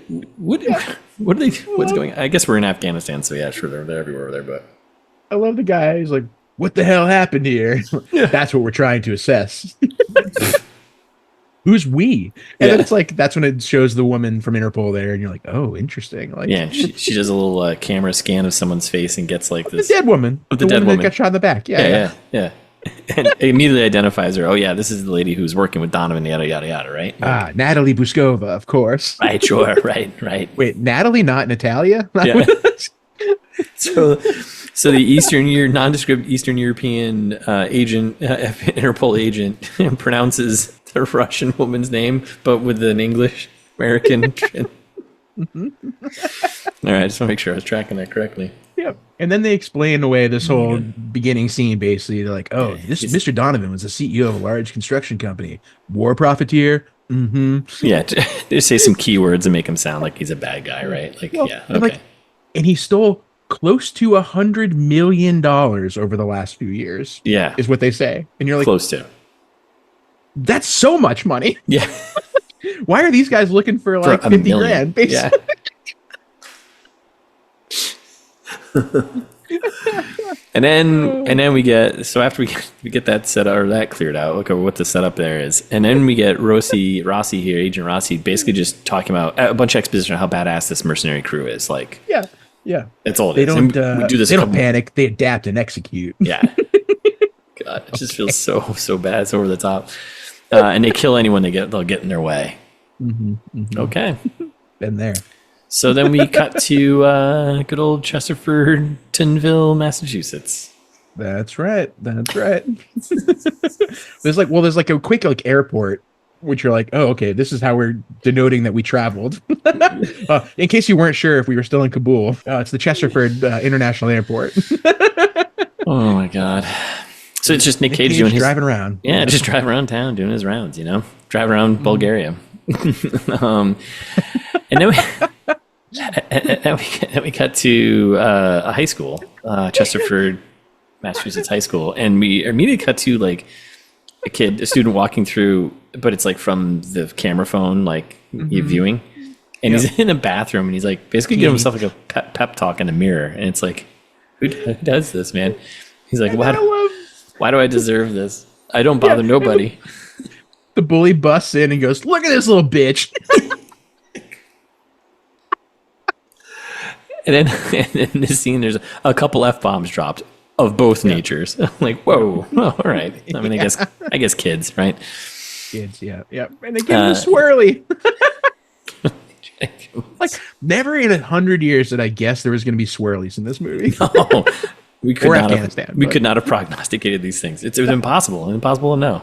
going on? I guess we're in Afghanistan, so yeah, sure, they're everywhere there, but... I love the guy. He's like, what the hell happened here? Yeah. That's what we're trying to assess. Who's we? And then it's like, that's when it shows the woman from Interpol there, and you're like, oh, interesting. Like, yeah, she does a little camera scan of someone's face and gets like this. The dead woman. The dead woman that got shot in the back. Yeah. And immediately identifies her. Oh, yeah, this is the lady who's working with Donovan, yada, yada, yada, right? Natalie Buskova, of course. Right, sure, right. Wait, Natalie, not Natalia? Yeah. So the nondescript Eastern European agent, Interpol agent, pronounces the Russian woman's name, but with an English American. All right, I just want to make sure I was tracking that correctly. Yep. And then they explain away this whole beginning scene. Basically, they're like, "Oh, this Mr. Donovan was the CEO of a large construction company, war profiteer." Mm-hmm. Yeah, they say some keywords and make him sound like he's a bad guy, right? Like, well, yeah, okay. And he stole close to $100 million over the last few years. Yeah, is what they say, and you're like, close to. That's so much money. Yeah. Why are these guys looking for like 50 grand? Basically? Yeah. and then we get, so after we get that set or that cleared out, look at what the setup there is, and then we get Rossi here, Agent Rossi, basically just talking about a bunch of exposition on how badass this mercenary crew is. Like, yeah, that's all. They don't do this. They don't panic. They adapt and execute. Yeah. God, it just feels so bad. It's over the top. And they kill anyone they'll get in their way. Okay. Been there. So then we cut to good old Chesterfordtonville, Massachusetts. That's right. There's like a quick airport, which you're like, oh, okay, this is how we're denoting that we traveled. In case you weren't sure if we were still in Kabul, it's the Chesterford International Airport. Oh my God. So it's just Nick Cage doing driving around. Yeah, just driving around town doing his rounds, driving around Bulgaria. And then we cut to a high school, Chesterford, Massachusetts High School, and we immediately cut to like a student walking through, but it's like from the camera phone, like viewing, and he's in a bathroom, and he's like basically giving himself like a pep talk in the mirror, and it's like, who does this, man? He's like, why do I deserve this? I don't bother nobody. The bully busts in and goes, look at this little bitch. And then in this scene, there's a couple F-bombs dropped of both natures. I'm like, whoa, all right. I mean, I guess kids, right? Kids, yeah. And they give him a swirly. Like, never in 100 years did I guess there was going to be swirlies in this movie. No. We could could not have prognosticated these things. It was impossible to know.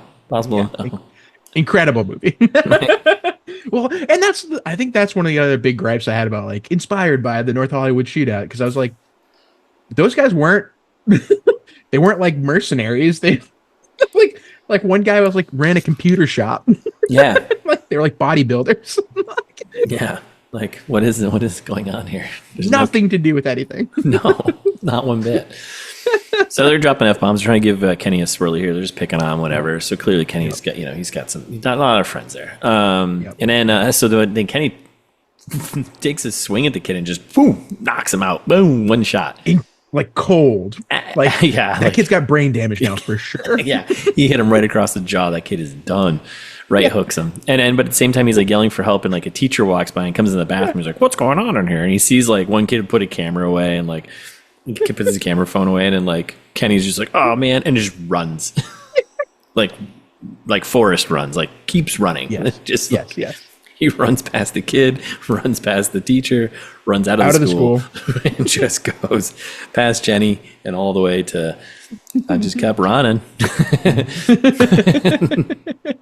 Incredible movie. Well, and I think that's one of the other big gripes I had about like inspired by the North Hollywood shootout, because I was like, those guys weren't they weren't like mercenaries. They like one guy was like ran a computer shop. Yeah. Like they were like bodybuilders. Yeah. Like what is going on here? There's nothing to do with anything. No, not one bit. So they're dropping F-bombs, trying to give Kenny a swirly here. They're just picking on him, whatever. So clearly Kenny's got, he's got a lot of friends there. And then, then Kenny takes a swing at the kid and just, boom, knocks him out. Boom, one shot. Like cold. Like, that kid's got brain damage now for sure. Yeah, he hit him right across the jaw. That kid is done. Hooks him. But at the same time, he's like yelling for help, and like a teacher walks by and comes in the bathroom. He's like, what's going on in here? And he sees like one kid put a camera away, and like he puts his camera phone away, and then like Kenny's just like, oh man, and just runs. like Forrest runs, like keeps running. Yes. Yes. He runs past the kid, runs past the teacher, runs out of the school. And just goes past Jenny and all the way to, I just kept running.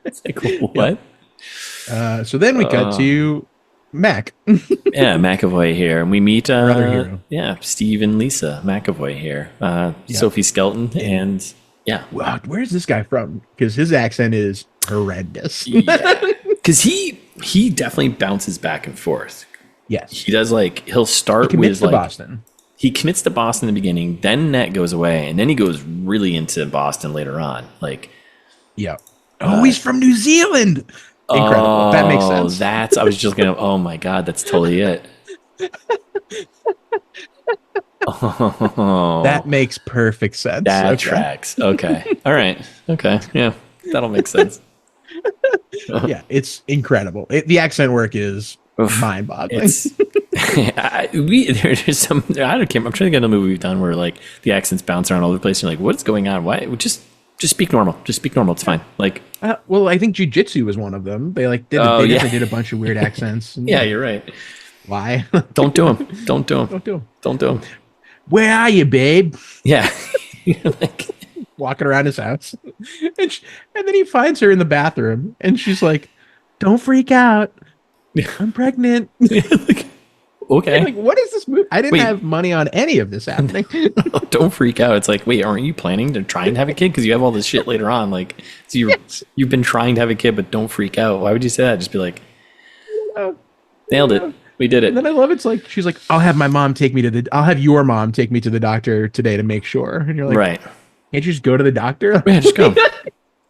It's like, what? So then we cut to Mac. Yeah, McAvoy here. And we meet Another hero. Steve and Lisa McAvoy here. Sophie Skelton and Wow, where's this guy from? Because his accent is horrendous. Yeah. Because he definitely bounces back and forth. Yes. He does he'll start with Boston. He commits to Boston in the beginning, then that goes away, and then he goes really into Boston later on. He's from New Zealand. Incredible. That makes sense. I was just gonna, oh my God, that's totally it. Oh, that makes perfect sense. That tracks. Okay. All right. Okay. Yeah. That'll make sense. Yeah, it's incredible. The accent work is mind-boggling. There's some. I don't care. I'm trying to get a movie we've done where like the accents bounce around all over the place. And you're like, what's going on? Why? Just speak normal. Just speak normal. It's fine. Like, well, I think jiu-jitsu was one of them. They like did. They did a bunch of weird accents. Yeah, you're right. Why? Don't do them. Don't do them. Don't do them. Don't do them. Where are you, babe? Yeah. You're like walking around his house, and then he finds her in the bathroom, and she's like, "Don't freak out. I'm pregnant." Okay. Like, what is this movie? I didn't have money on any of this happening. Don't freak out. It's like, wait, aren't you planning to try and have a kid? Because you have all this shit later on. Like, so you've been trying to have a kid, but don't freak out. Why would you say that? Just be like, nailed it. We did it. And then I love it's like she's like, I'll have your mom take me to the doctor today to make sure. And you're like, right. Can't you just go to the doctor? Yeah, just go.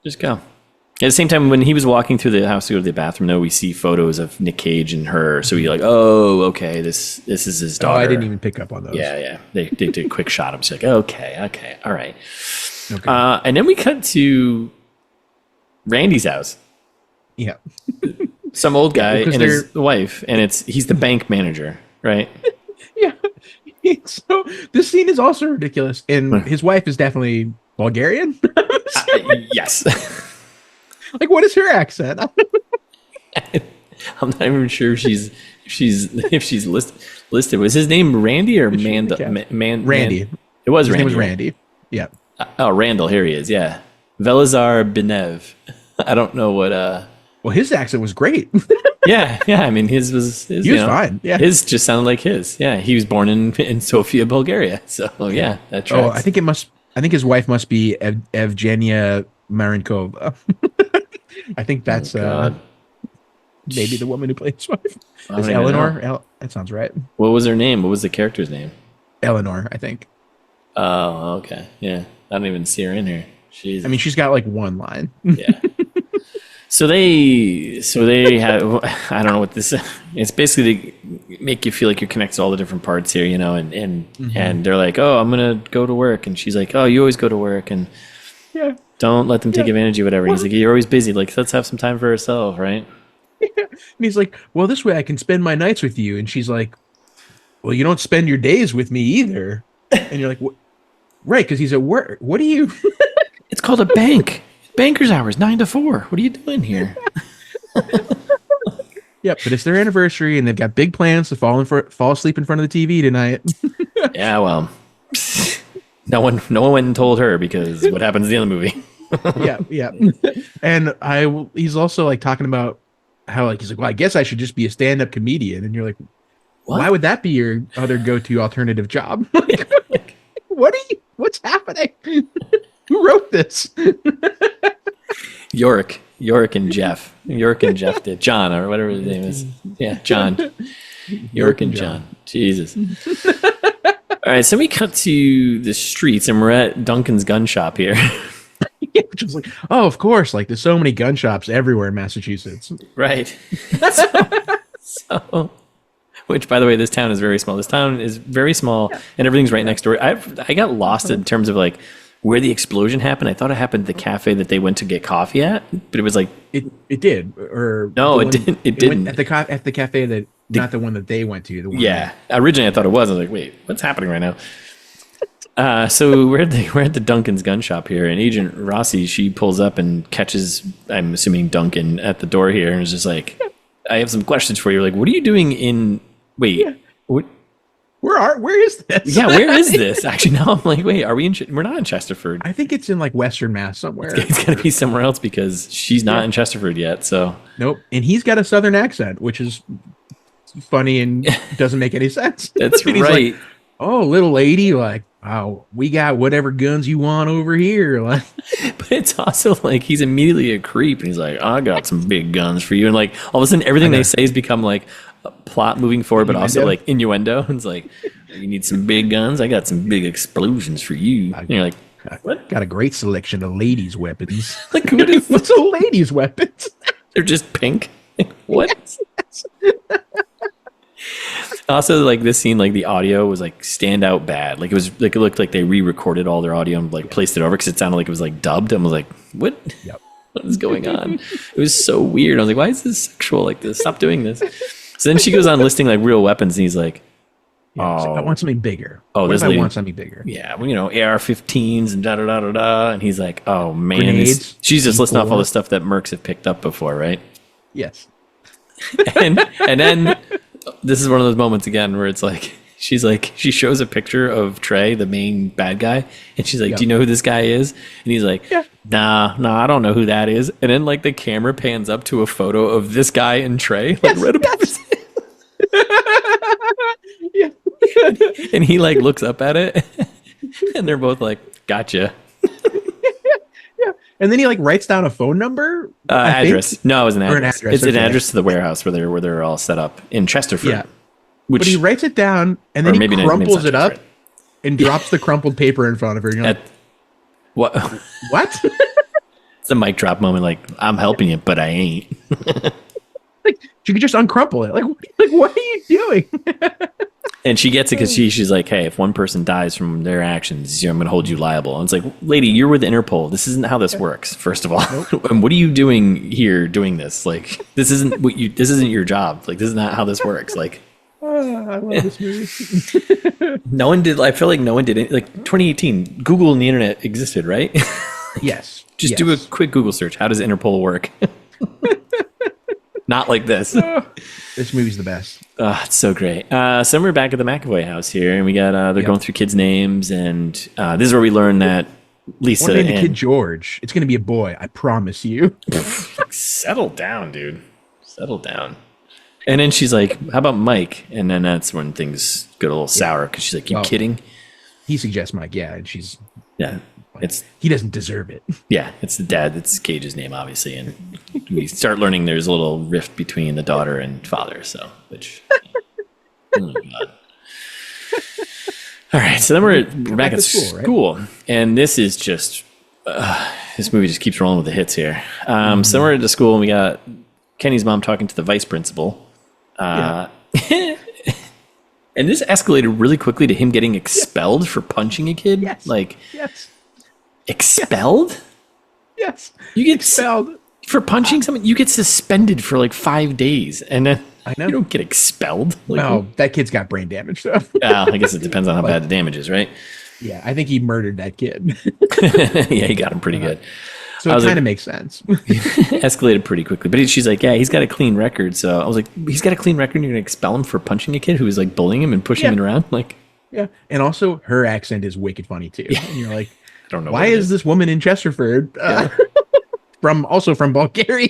Just go. At the same time, when he was walking through the house to go to the bathroom, though, we see photos of Nick Cage and her. So we're like, oh, okay, this is his daughter. Oh, I didn't even pick up on those. Yeah. They did a quick shot of him. She's like, okay, all right. Okay. And then we cut to Randy's house. Yeah. Some old guy and his wife, and he's the bank manager, right? Yeah. So this scene is also ridiculous, and his wife is definitely Bulgarian. Yes. Like, what is her accent? I'm not even sure if she's listed. Was his name Randy or Randy? It was Randy. His name was Randy. Yeah. Oh, Randall. Here he is. Yeah. Velazar Benev. I don't know what. Well, his accent was great. Yeah. I mean, his was fine. Yeah. His just sounded like his. Yeah. He was born in Sofia, Bulgaria. So yeah, that tracks. Oh, I think his wife must be Evgenia Marinkova. I think that's maybe the woman who played his wife. Is Eleanor? That sounds right. What was her name? What was the character's name? Eleanor, I think. Oh, okay. Yeah. I don't even see her in here. I mean, she's got like one line. Yeah. So they have, I don't know what this is. It's basically to make you feel like you're connected to all the different parts here, and they're like, oh, I'm going to go to work. And she's like, oh, you always go to work. And don't let them take advantage of you, whatever. And he's like, you're always busy. Like, let's have some time for ourselves, right? Yeah. And he's like, well, this way I can spend my nights with you. And she's like, well, you don't spend your days with me either. And you're like, right, because he's at work. What do you? It's called a bank. Banker's hours, 9 to 4. What are you doing here? Yep, but it's their anniversary, and they've got big plans to fall asleep in front of the TV tonight. Yeah, well, no one went and told her, because what happens at the end of the movie? Yeah. And he's also like talking about how he's like, well, I guess I should just be a stand-up comedian, and you're like, what? Why would that be your other go-to alternative job? What's happening? Who wrote this? York and Jeff did. John, or whatever his name is. Yeah, John. York and John. Jesus. All right, so we cut to the streets, and we're at Duncan's gun shop here. Yeah, which was like, oh, of course. Like, there's so many gun shops everywhere in Massachusetts. Right. So, which, by the way, this town is very small. This town is very small, and everything's right next door. I got lost in terms of like where the explosion happened. I thought it happened at the cafe that they went to get coffee at, but it was like it did. Or no, it didn't. It didn't at the cafe that not the one that they went to. The one originally I thought it was. I was like, wait, what's happening right now? So we're at the Duncan's gun shop here, and Agent Rossi, she pulls up and catches, I'm assuming, Duncan at the door here, and is just like, I have some questions for you. Like, what are you doing in? Wait, what? Where is this? Yeah, where is this? Actually, now I'm like, wait, are we in? We're not in Chesterford. I think it's in like Western Mass somewhere. It's got to be somewhere else, because she's not in Chesterford yet. So nope. And he's got a Southern accent, which is funny and doesn't make any sense. That's right. Like, oh, little lady, like, oh, we got whatever guns you want over here. Like, but it's also like he's immediately a creep, and he's like, I got some big guns for you, and like all of a sudden everything they say has become like a plot moving forward, but also like innuendo. It's like, you need some big guns? I got some big explosions for you. And you're like, what? Got a great selection of ladies' weapons. Like, what's a ladies' weapons? They're just pink. Like, what? Also, like this scene, like the audio was like stand out bad. Like it looked like they re-recorded all their audio and like placed it over, because it sounded like it was like dubbed. And I was like, what? Yep. what is going on? It was so weird. I was like, why is this sexual like this? Stop doing this. So then she goes on listing like real weapons, and he's like, I want something bigger. Oh, I want something bigger. Yeah, well, AR-15s and da-da-da-da-da. And he's like, oh, man. Grenades, She's just listing off all the stuff that Mercs have picked up before, right? Yes. and then this is one of those moments again where it's like, she shows a picture of Trey, the main bad guy, and she's like, do you know who this guy is? And he's like, nah, I don't know who that is. And then like the camera pans up to a photo of this guy and Trey, like right above his head. Yeah. And he like looks up at it, and they're both like, gotcha. Yeah. And then he like writes down a phone number, address. No, it was an address. It's an okay. address to the warehouse where they're all set up in Chesterford. Yeah. But he writes it down, and then he crumples it up and drops the crumpled paper in front of her. And you're like, what? What? It's a mic drop moment. Like, I'm helping you, but I ain't. Like, you could just uncrumple it. Like what are you doing? And she gets it because she's like, hey, if one person dies from their actions, I'm going to hold you liable. And it's like, lady, you're with Interpol. This isn't how this works, first of all. Nope. And what are you doing here doing this? Like, this isn't your job. Like, this is not how this works. Like, I love this movie. No one did. I feel like no one did it. Like 2018, Google and the internet existed, right? Yes. Just do a quick Google search. How does Interpol work? Not like this. This movie's the best. It's so great. So we're back at the McAvoy house here, and we got they're going through kids' names, and this is where we learn that Lisa and the kid George. It's going to be a boy. I promise you. Settle down, dude. Settle down. And then she's like, "How about Mike?" And then that's when things get a little sour because she's like, "You kidding?" He suggests Mike. Yeah, and she's he doesn't deserve it. Yeah, it's the dad. That's Cage's name, obviously, and we start learning there's a little rift between the daughter and father. So, which, oh God. All right, so then we're back at school, right? And this is just this movie just keeps rolling with the hits here. So we're at the school, and we got Kenny's mom talking to the vice principal. And this escalated really quickly to him getting expelled for punching a kid. Yes. Expelled? Yes. You get expelled for punching someone. You get suspended for like 5 days, and then you don't get expelled. Like, no, that kid's got brain damage, though. I guess it depends on how bad the damage is, right? Yeah, I think he murdered that kid. Yeah, he got him pretty good. So it kind of makes sense. Escalated pretty quickly. But she's like, yeah, he's got a clean record. So I was like, he's got a clean record and you're going to expel him for punching a kid who was like bullying him and pushing him around? Like, yeah. And also her accent is wicked funny too. Yeah. And you're like, I don't know. Why is this woman in Chesterford from Bulgaria?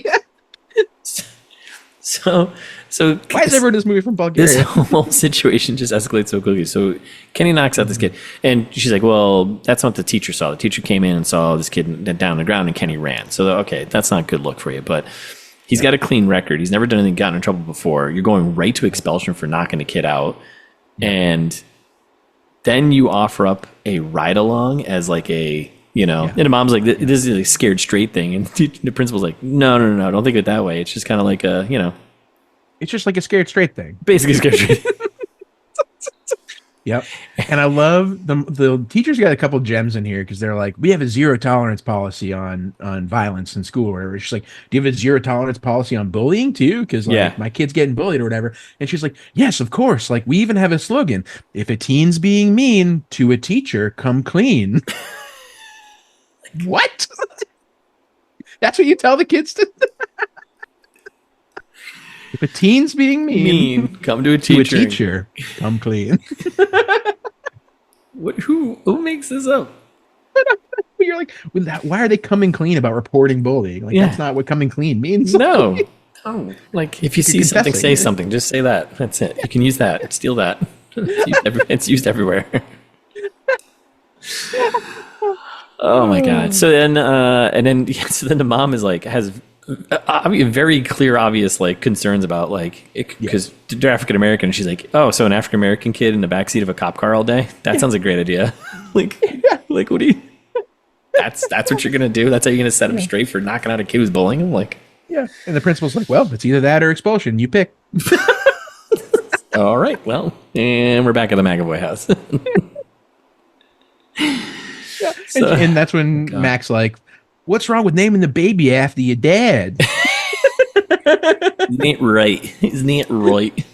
So why is everyone in this movie from Bulgaria? This whole situation just escalates so quickly. So Kenny knocks out this kid, and she's like, "Well, that's not what the teacher saw. The teacher came in and saw this kid down on the ground, and Kenny ran. So okay, that's not a good look for you. But he's got a clean record. He's never done anything, gotten in trouble before. You're going right to expulsion for knocking a kid out, and then you offer up a ride along as like a." And the mom's like, this is a scared straight thing. And the principal's like, no, don't think of it that way. It's just kind of like it's just like a scared straight thing. Basically scared straight. Yep. And I love the teachers got a couple gems in here because they're like, we have a zero tolerance policy on violence in school or whatever. She's like, do you have a zero tolerance policy on bullying too? Because my kid's getting bullied or whatever. And she's like, yes, of course. Like, we even have a slogan. If a teen's being mean to a teacher, come clean. What? That's what you tell the kids to do? If a teen's being mean, come to a teacher. Come clean. Who makes this up? You're like, why are they coming clean about reporting bullying? Like, that's not what coming clean means. No. Oh, like if you see something, say something. Just say that. That's it. You can use that. Steal that. It's used everywhere. Oh my God. So then, so then the mom is like, has very clear, obvious, like concerns about like, because they're African-American. And she's like, oh, so an African-American kid in the backseat of a cop car all day? That sounds like a great idea. like what do you, that's what you're going to do? That's how you're going to set him straight for knocking out a kid who's bullying him? Like, yeah. And the principal's like, well, it's either that or expulsion. You pick. All right. Well, and we're back at the McAvoy house. Yeah. So, and that's when Mac's like, What's wrong with naming the baby after your dad? Isn't it right? Isn't it right?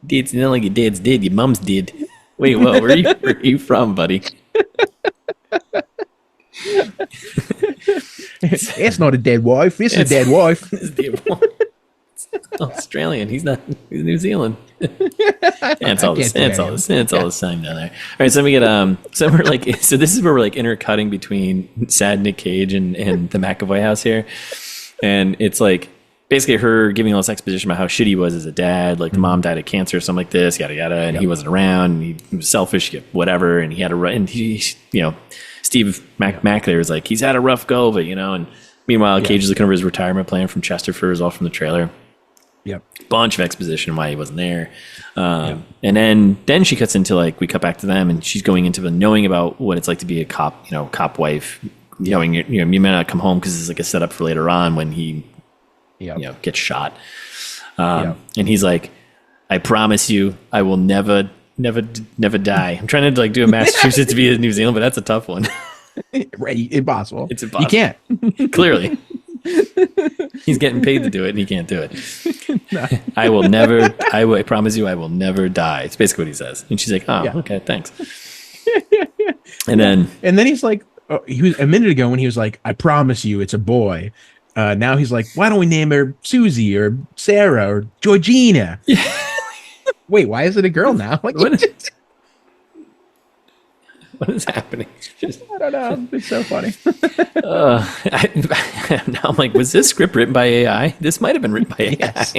It's not like your dad's dead, your mom's dead. Wait, whoa, where are you from, buddy? It's not a dead wife. It's a dead wife. It's Australian. He's not. He's New Zealand. It's all the same down there. All right, so we get So we're like. So this is where we're like intercutting between sad Nick Cage and the McAvoy house here, and it's like basically her giving all this exposition about how shitty he was as a dad. Like the mom died of cancer or something like this, yada yada, and he wasn't around. And he was selfish, whatever, and he had and he, Steve Mac there was like, he's had a rough go, but and meanwhile Cage is looking over his retirement plan from Chesterford, is all from the trailer. Yep. Bunch of exposition why he wasn't there. And then she cuts into like, we cut back to them and she's going into knowing about what it's like to be a cop, cop wife, knowing you may not come home because it's like a setup for later on when he gets shot. And he's like, I promise you, I will never die. I'm trying to like do a Massachusetts to be a New Zealand, but that's a tough one. Right, impossible. It's impossible. You can't. Clearly. He's getting paid to do it and he can't do it. No. I promise you I will never die. It's basically what he says. And she's like, oh, okay, thanks. And then he's like, he was a minute ago when he was like, I promise you it's a boy. Now he's like, why don't we name her Susie or Sarah or Georgina? Wait, why is it a girl now? Like, what is happening? I don't know. It's so funny. Now I'm like, was this script written by AI? This might have been written by AI. Yes.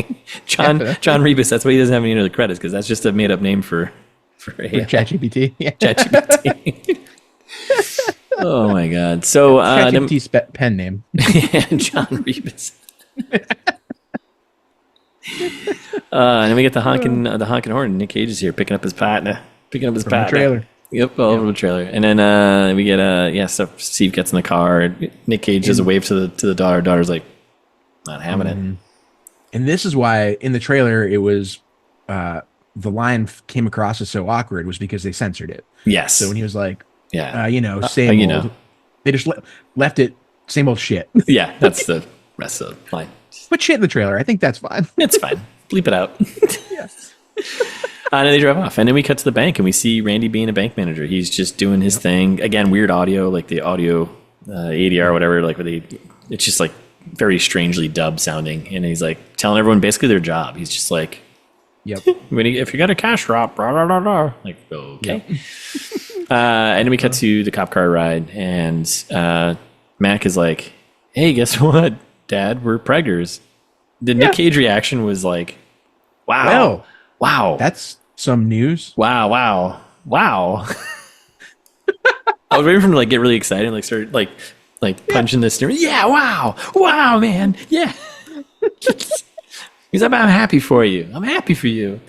John Rebus. That's why he doesn't have any of the credits, because that's just a made up name for AI. ChatGPT. Yeah. ChatGPT. Oh my god. So ChatGPT's pen name. John Rebus. And then we get the honking horn. Nick Cage is here picking up his partner. The trailer. Yep, all over the trailer. And then we get so Steve gets in the car. Nick Cage does a wave to the daughter. Daughter's like, not having it. And this is why in the trailer it was the line came across as so awkward was because they censored it. Yes. So when he was like, same old, they just left it same old shit. Yeah, that's the rest of the line. Put shit in the trailer. I think that's fine. It's fine. Bleep it out. Yes. And then they drive off, and then we cut to the bank, and we see Randy being a bank manager. He's just doing his thing. Again, weird audio, like the audio ADR or whatever. Like it's just like very strangely dubbed sounding, and he's like telling everyone basically their job. He's just like, "Yep, if you got a cash drop, blah blah blah blah." Like, okay. Yep. And then we cut to the cop car ride, and Mac is like, "Hey, guess what, Dad? We're preggers." The Nick Cage reaction was like, "Wow." Well, wow. That's some news. Wow. I was waiting for him to like get really excited and like start like punching the steering. Yeah, wow, man. Yeah. He's like, I'm happy for you. I'm happy for you.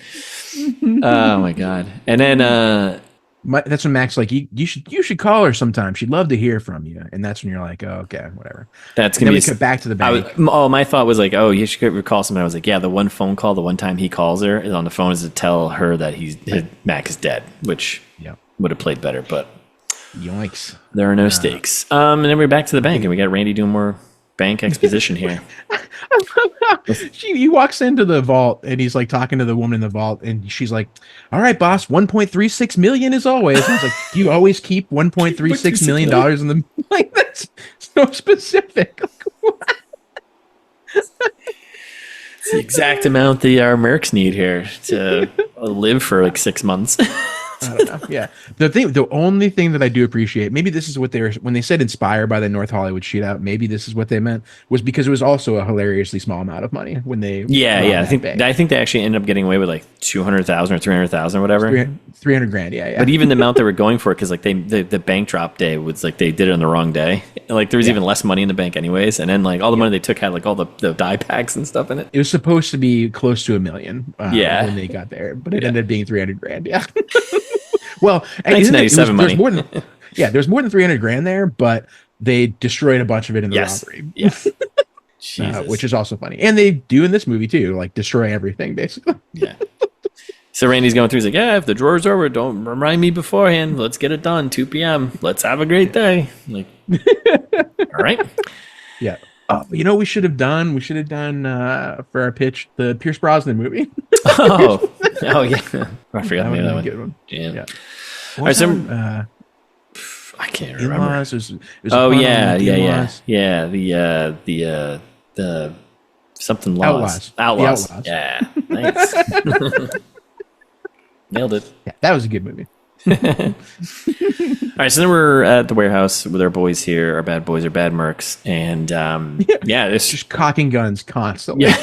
Oh my God. And then that's when Mac's like, you should call her sometime. She'd love to hear from you. And that's when you're like, oh, okay, whatever. That's gonna be cut back to the bank. My thought was like, oh, you should recall someone. I was like, yeah, the one phone call, the one time he calls her is on the phone is to tell her that Mac is dead, which would have played better, but yoinks. There are no stakes. And then we're back to the bank, and we got Randy doing more bank exposition here. He walks into the vault and he's like talking to the woman in the vault, and she's like, all right, boss, 1.36 million as always. And he's like, do you always keep 1.36 million dollars in the like? That's so specific. Like, what? It's the exact amount our mercs need here to live for like 6 months. I don't know. Yeah. The only thing that I do appreciate, maybe this is what they were, when they said inspired by the North Hollywood shootout, maybe this is what they meant, was because it was also a hilariously small amount of money when they. Yeah. I think they actually ended up getting away with like 200,000 or 300,000 or whatever. 300 grand. Yeah. But even the amount they were going for, because like the bank drop day was like they did it on the wrong day. Like there was even less money in the bank anyways. And then like all the money they took had like all the die packs and stuff in it. It was supposed to be close to $1 million when they got there, but it ended up being 300 grand. Yeah. Well, 1997 money. There's more than 300 grand there, but they destroyed a bunch of it in the robbery. Yeah. Which is also funny. And they do in this movie too, like destroy everything basically. Yeah. So Randy's going through. He's like, yeah, if the drawer's over, don't remind me beforehand. Let's get it done. 2 p.m. Let's have a great day. I'm like, all right. Yeah. Oh, you know what we should have done? We should have done for our pitch the Pierce Brosnan movie. Oh yeah. I forgot the other one. Good one. Yeah. All right, I can't remember. In-laws, it was the something laws. Outlaws. Yeah. Nice. Nailed it. Yeah, that was a good movie. All right, so then we're at the warehouse with our boys here, our bad boys, our bad mercs, and it's just cocking guns constantly. Yeah.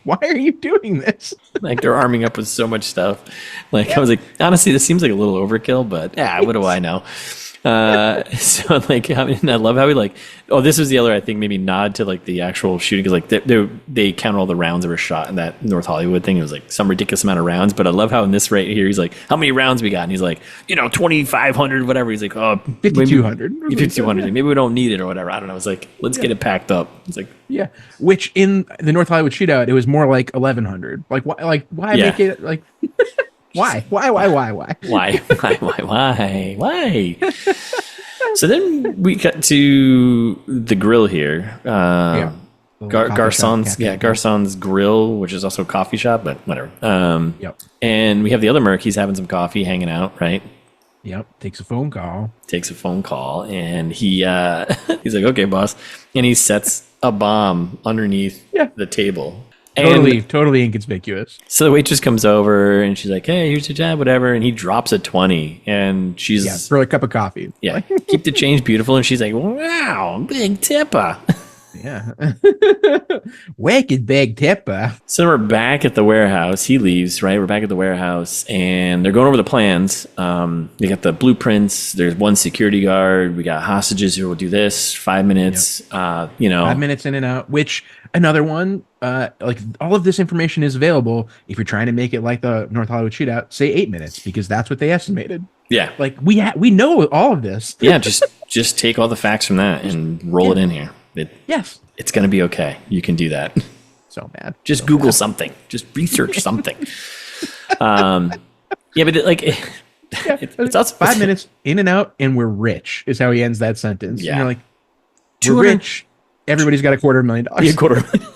Why are you doing this? Like they're arming up with so much stuff. Like I was like, honestly, this seems like a little overkill, but what do I know? So like, I mean, I love how he this was the other, I think, maybe nod to like the actual shooting, because like they count all the rounds that were shot in that North Hollywood thing. It was like some ridiculous amount of rounds, but I love how in this right here he's like, how many rounds we got? And he's like, 2,500, whatever. He's like, 5,200. 5,200. Maybe we don't need it or whatever. I don't know. It's like, let's get it packed up. It's like, yeah, which in the North Hollywood shootout, it was more like 1,100. Like why? Like why make it like? Why? So then we got to the grill here. Garçon's Grill, which is also a coffee shop, but whatever. And we have the other merc. He's having some coffee, hanging out, right? Yep. Takes a phone call, and he he's like, "Okay, boss," and he sets a bomb underneath the table. Totally inconspicuous. So the waitress comes over and she's like, "Hey, here's your tab, whatever." And he drops a 20, and she's for a cup of coffee. Yeah, keep the change, beautiful. And she's like, "Wow, big tipper." Yeah, wicked big tipper. So we're back at the warehouse. He leaves, right? We're back at the warehouse, and they're going over the plans. They got the blueprints. There's one security guard. We got hostages who will do this. 5 minutes. 5 minutes in and out. Which another one. Like all of this information is available if you're trying to make it like the North Hollywood shootout. Say 8 minutes, because that's what they estimated. Yeah, like we know all of this. Yeah, just take all the facts from that and roll it in here. It's going to be okay. You can do that. So bad. Just Google something. Just research something. But it's also 5 minutes in and out, and we're rich is how he ends that sentence. Yeah. And you're like, we're rich. Everybody's got $250,000. Yeah, $250,000.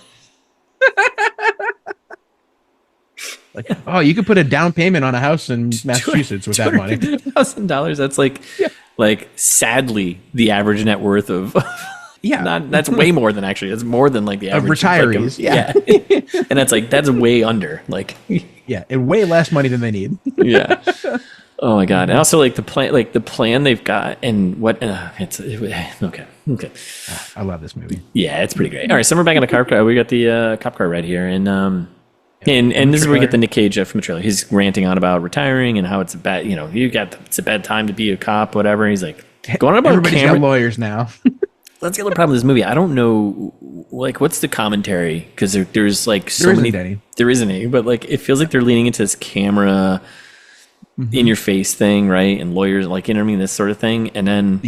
Like, oh, you could put a down payment on a house in Massachusetts with that money. $250,000. That's like sadly the average net worth of. That's way more than actually. That's more than like the average of retirees. And that's way under. Like, and way less money than they need. Yeah. Oh my god! And also like the plan they've got, and what okay. I love this movie. Yeah, it's pretty great. All right, so we're back in the cop car. We got the cop car right here, and this is where we get the Nick Cage from the trailer. He's ranting on about retiring and how it's a bad, it's a bad time to be a cop, whatever. He's like going on about everybody's got lawyers now. That's the other problem with this movie. I don't know, like, what's the commentary? Because there's like so many. There isn't any, but like it feels like they're leaning into this camera in your face thing, right? And lawyers, like, this sort of thing, and then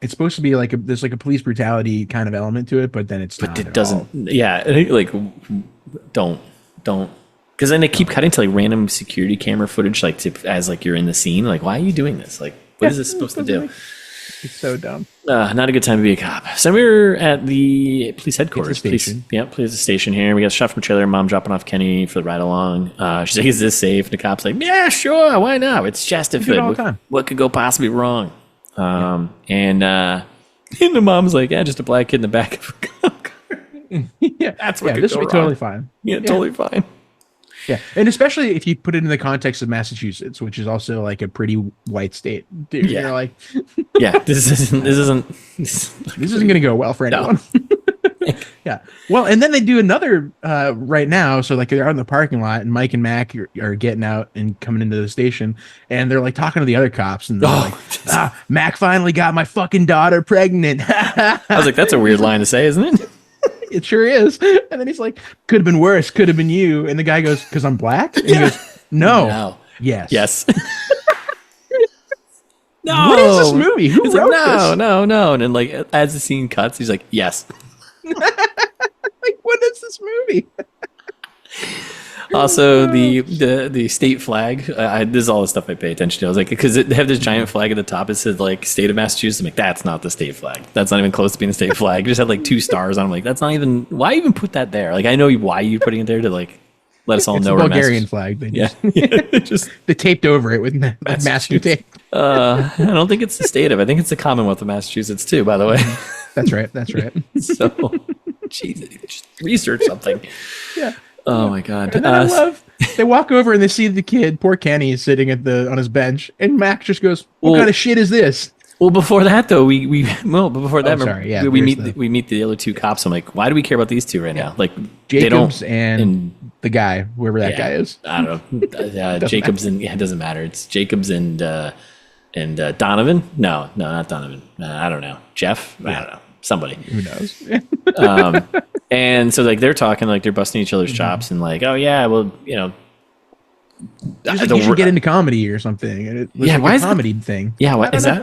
it's supposed to be like there's like a police brutality kind of element to it, but then it's not. It doesn't. Yeah, like don't. Because then they keep cutting to like random security camera footage, like as like you're in the scene. Like, why are you doing this? Like, what is this supposed to do? It's so dumb. Not a good time to be a cop. So we're at the police headquarters. Police station here. We got a shot from the trailer. Mom dropping off Kenny for the ride along. She's like, "Is this safe?" And the cop's like, "Yeah, sure. Why not? It's Chesterfield. What could go possibly wrong?" And the mom's like, "Yeah, just a black kid in the back of a cop car." That's what could this go would be wrong. totally fine. Totally fine. Yeah, and especially if you put it in the context of Massachusetts, which is also like a pretty white state. Dude, you're like, this isn't going to go well for anyone. Yeah. Well, and then they do another right now. So like they're out in the parking lot, and Mike and Mac are getting out and coming into the station, and they're like talking to the other cops, and they're like, "Mac finally got my fucking daughter pregnant." I was like, that's a weird line to say, isn't it? It sure is. And then he's like, "Could have been worse. Could have been you." And the guy goes, "Because I'm black?" And he goes, No. Yes. No. What is this movie? Who wrote this? No. And then like as the scene cuts, he's like, "Yes." Like, what is this movie? Also, the state flag. This is all the stuff I pay attention to. I was like, because they have this giant flag at the top. It says like state of Massachusetts. I'm like, that's not the state flag. That's not even close to being the state flag. It just had like 2 stars on. I'm like, that's not even. Why even put that there? Like, I know why you putting it there to like let us all know. It's a Bulgarian flag. They taped over it with masking tape. I don't think it's the state of. I think it's the Commonwealth of Massachusetts too. By the way. That's right. So, Jesus, just research something. Yeah. Oh my God. And then I love. They walk over and they see the kid. Poor Kenny is sitting on his bench, and Mac just goes, "What kind of shit is this?" Well, before that though, we meet the other 2 cops. I'm like, why do we care about these 2 right now? Like Jacobs and the guy, whoever that guy is. I don't know. Jacobs and it doesn't matter. It's Jacobs and Donovan. No, not Donovan. I don't know. Jeff. I don't know. Somebody. Who knows? And so like they're talking, like they're busting each other's chops, and like, oh yeah, well, you should get into comedy or something. And it was why a is comedy thing? Yeah, why is that?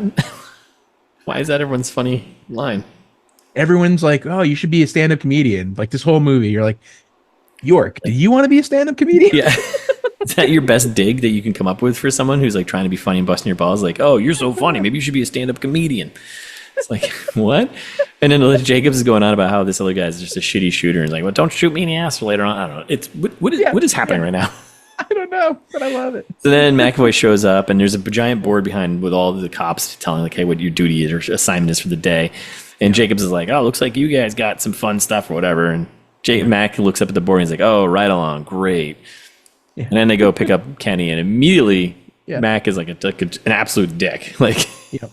Why is that everyone's funny line? Everyone's like, oh, you should be a stand-up comedian. Like this whole movie, you're like, York, do you want to be a stand-up comedian? Yeah. Is that your best dig that you can come up with for someone who's like trying to be funny and busting your balls? Like, oh, you're so funny. Maybe you should be a stand-up comedian. It's like, what? And then Jacobs is going on about how this other guy is just a shitty shooter. And like, well, don't shoot me in the ass later on. I don't know. It's what is happening right now? I don't know, but I love it. So then McAvoy shows up, and there's a giant board behind with all of the cops telling like, hey, what your duty or assignment is for the day. And Jacobs is like, oh, looks like you guys got some fun stuff or whatever. And Mac looks up at the board and he's like, oh, right along, great. Yeah. And then they go pick up Kenny, and immediately Mac is like an absolute dick. Like, yeah.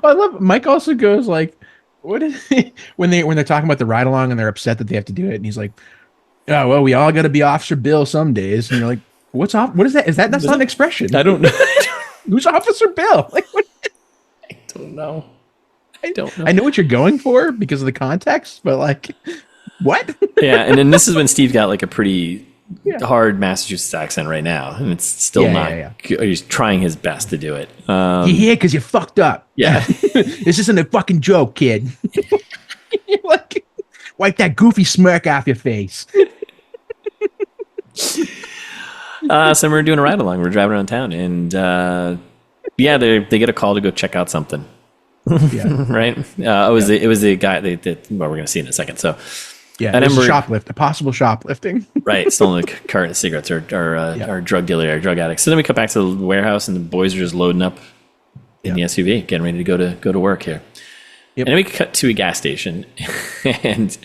Well, I love Mike also goes like, what is it? when they're talking about the ride along and they're upset that they have to do it, and he's like, oh well, we all got to be Officer Bill some days. And you're like, what is that? That's not an expression. I don't know. Who's Officer Bill? Like, what? I don't know. I know what you're going for because of the context, but like, what? Yeah, and then this is when Steve got like a pretty hard Massachusetts accent right now, and it's still not. He's trying his best to do it. Yeah, because you fucked up. Yeah, this isn't a fucking joke, kid. You're like, wipe that goofy smirk off your face. So we're doing a ride along. We're driving around town, and they get a call to go check out something. Yeah. Right. It was the guy. We're going to see in a second. So. Yeah, and a possible shoplifting. Right, stolen a carton of cigarettes or drug dealer or drug addicts. So then we come back to the warehouse, and the boys are just loading up in the SUV, getting ready to go to work here. Yep. And then we cut to a gas station, and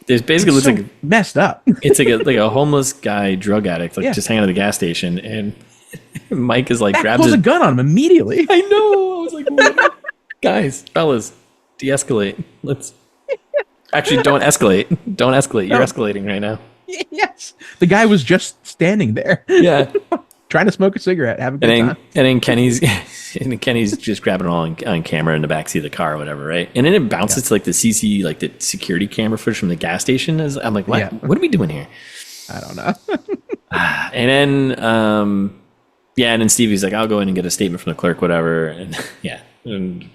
there's basically looks like messed up. It's like a homeless guy, drug addict, just hanging out at the gas station, and Mike is like grabs a gun on him immediately. I know. I was like, what? Guys, fellas, de-escalate. Let's. Actually, don't escalate. Don't escalate. You're escalating right now. Yes. The guy was just standing there. Yeah. Trying to smoke a cigarette, have a good time. And then Kenny's just grabbing it all on camera in the backseat of the car or whatever, right? And then it bounces to like the CC, like the security camera footage from the gas station. I'm like, what? Yeah. What are we doing here? I don't know. And then Stevie's like, I'll go in and get a statement from the clerk, whatever. And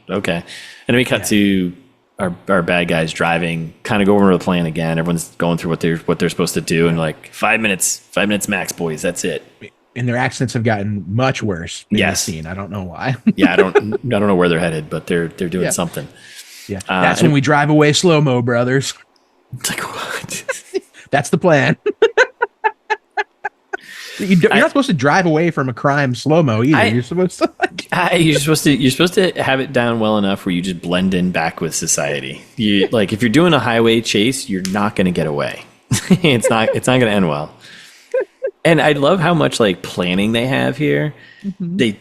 okay. And then we cut to our bad guys driving, kind of go over the plan again. Everyone's going through what they're supposed to do, and like 5 minutes max, boys. That's it. And their accents have gotten much worse. Yes, scene. I don't know why. Yeah, I don't know where they're headed, but they're doing something. Yeah, that's when we drive away slow mo, brothers. It's like what? That's the plan. You're not supposed to drive away from a crime slow mo either. You're supposed to. You're supposed to have it down well enough where you just blend in back with society. You like if you're doing a highway chase, you're not going to get away. It's not going to end well. And I love how much like planning they have here. Mm-hmm.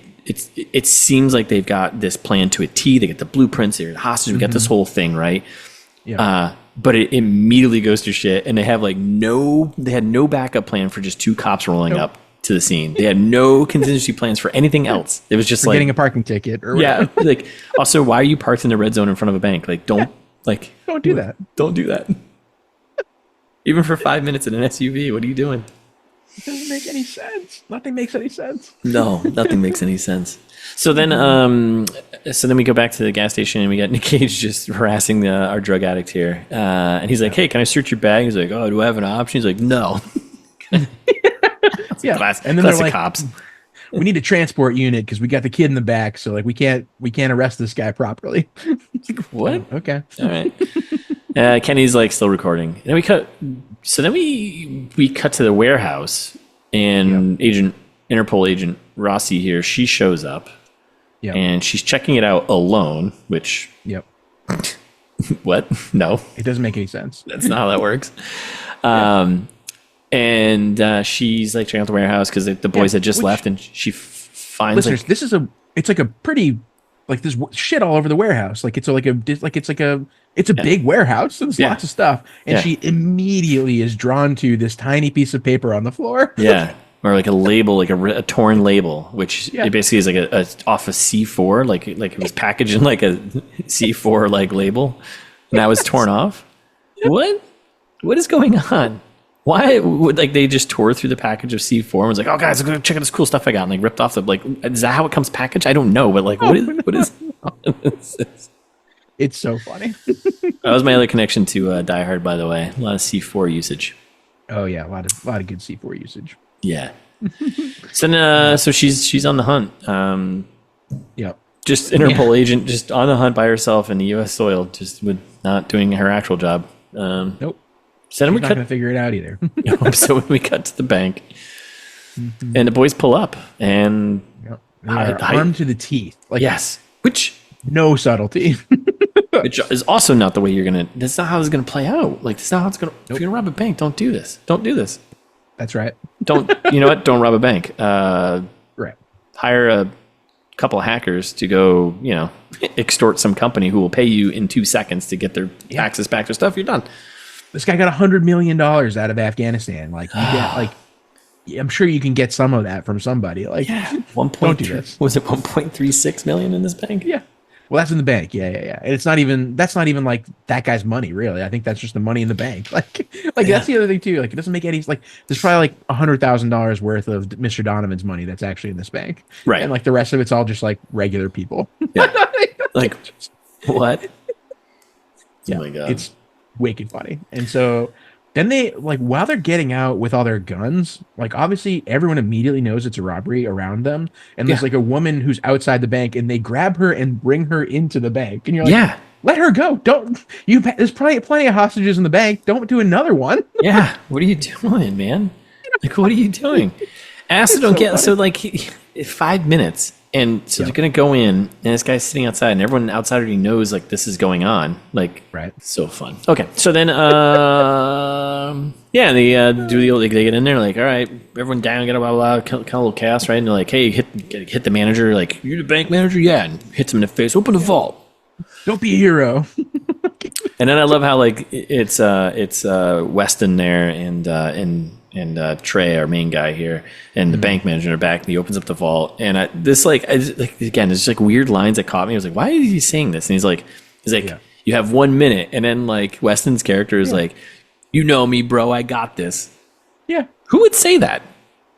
It seems like they've got this plan to a T. They get the blueprints. They're the hostage. We got this whole thing right. Yeah. But it immediately goes to shit, and they have like they had no backup plan for just 2 cops rolling up to the scene. They had no contingency plans for anything else. It was just for getting a parking ticket or whatever. Yeah. Like also, why are you parked in the red zone in front of a bank? Like don't do that. Don't do that. Even for 5 minutes in an SUV, what are you doing? It doesn't make any sense. Nothing makes any sense. No, nothing makes any sense. So then we go back to the gas station, and we got Nick Cage just harassing our drug addict here. And he's like, hey, can I search your bag? He's like, oh, do I have an option? He's like, no. Yeah. And then they're like, cops. We need a transport unit because we got the kid in the back, so like we can't arrest this guy properly. What? Oh, okay. All right. Kenny's like still recording. And then we cut. So then we cut to the warehouse, and Interpol agent Rossi here. She shows up, and she's checking it out alone. Which, what? No, it doesn't make any sense. That's not how that works. And she's like checking out the warehouse because the boys had just left, and she finds listeners. It's like a pretty like there's shit all over the warehouse. Like it's a big warehouse. So there's lots of stuff, and she immediately is drawn to this tiny piece of paper on the floor. Or like a label, like a torn label, which it basically is like a off a C4, like it was packaged in like a C4 like label, and that was torn off. What is going on? Why would like they just tore through the package of C4 and was like, oh guys, check out this cool stuff I got, and like ripped off the like, is that how it comes packaged? I don't know, but like what is It's so funny. That was my other connection to Die Hard, by the way. A lot of C4 usage. Oh yeah, a lot of good C4 usage. Yeah. So she's on the hunt. Just Interpol agent, just on the hunt by herself in the U.S. soil, just with not doing her actual job. Nope. So then She's not going to figure it out either. So we cut to the bank, and the boys pull up, and armed to the teeth. Like which no subtlety. Which is also not the way you're gonna. That's not how it's gonna play out. Like that's not how it's gonna. If you're gonna rob a bank, don't do this. Don't do this. That's right. Don't. You know what? Don't rob a bank. Right. Hire a couple of hackers to go. Extort some company who will pay you in 2 seconds to get their access back to stuff. You're done. This guy got $100 million out of Afghanistan. Like you get like. I'm sure you can get some of that from somebody. Like, don't do this. Was it 1.36 million in this bank? Yeah. Well, that's in the bank. Yeah. And it's not even. That's not even like that guy's money, really. I think that's just the money in the bank. Like that's the other thing too. Like, it doesn't make any. Like, there's probably like $100,000 worth of Mr. Donovan's money that's actually in this bank, right? And like the rest of it's all just like regular people. Yeah. Like what? Yeah. Oh my god. It's wicked funny. And so. Then they, like, while they're getting out with all their guns, like, obviously everyone immediately knows it's a robbery around them. And there's, like, a woman who's outside the bank, and they grab her and bring her into the bank. And you're like, let her go. There's probably plenty of hostages in the bank. Don't do another one. Yeah. What are you doing, man? Like, what are you doing? I also don't get, so, like, 5 minutes. And so they're going to go in, and this guy's sitting outside, and everyone outside already knows, like, this is going on. Like, so fun. Okay, so then, they do the old, they get in there, like, all right, everyone down, get a blah, kind of a little chaos, right? And they're like, hey, hit the manager, like, you're the bank manager? Yeah, and hits him in the face, open the vault. Don't be a hero. And then I love how, like, it's Weston there, and Trey, our main guy here, and the bank manager in the back, and he opens up the vault. And again, it's like weird lines that caught me. I was like, why is he saying this? And he's like, you have 1 minute. And then like Weston's character is like, you know me, bro, I got this. Yeah. Who would say that?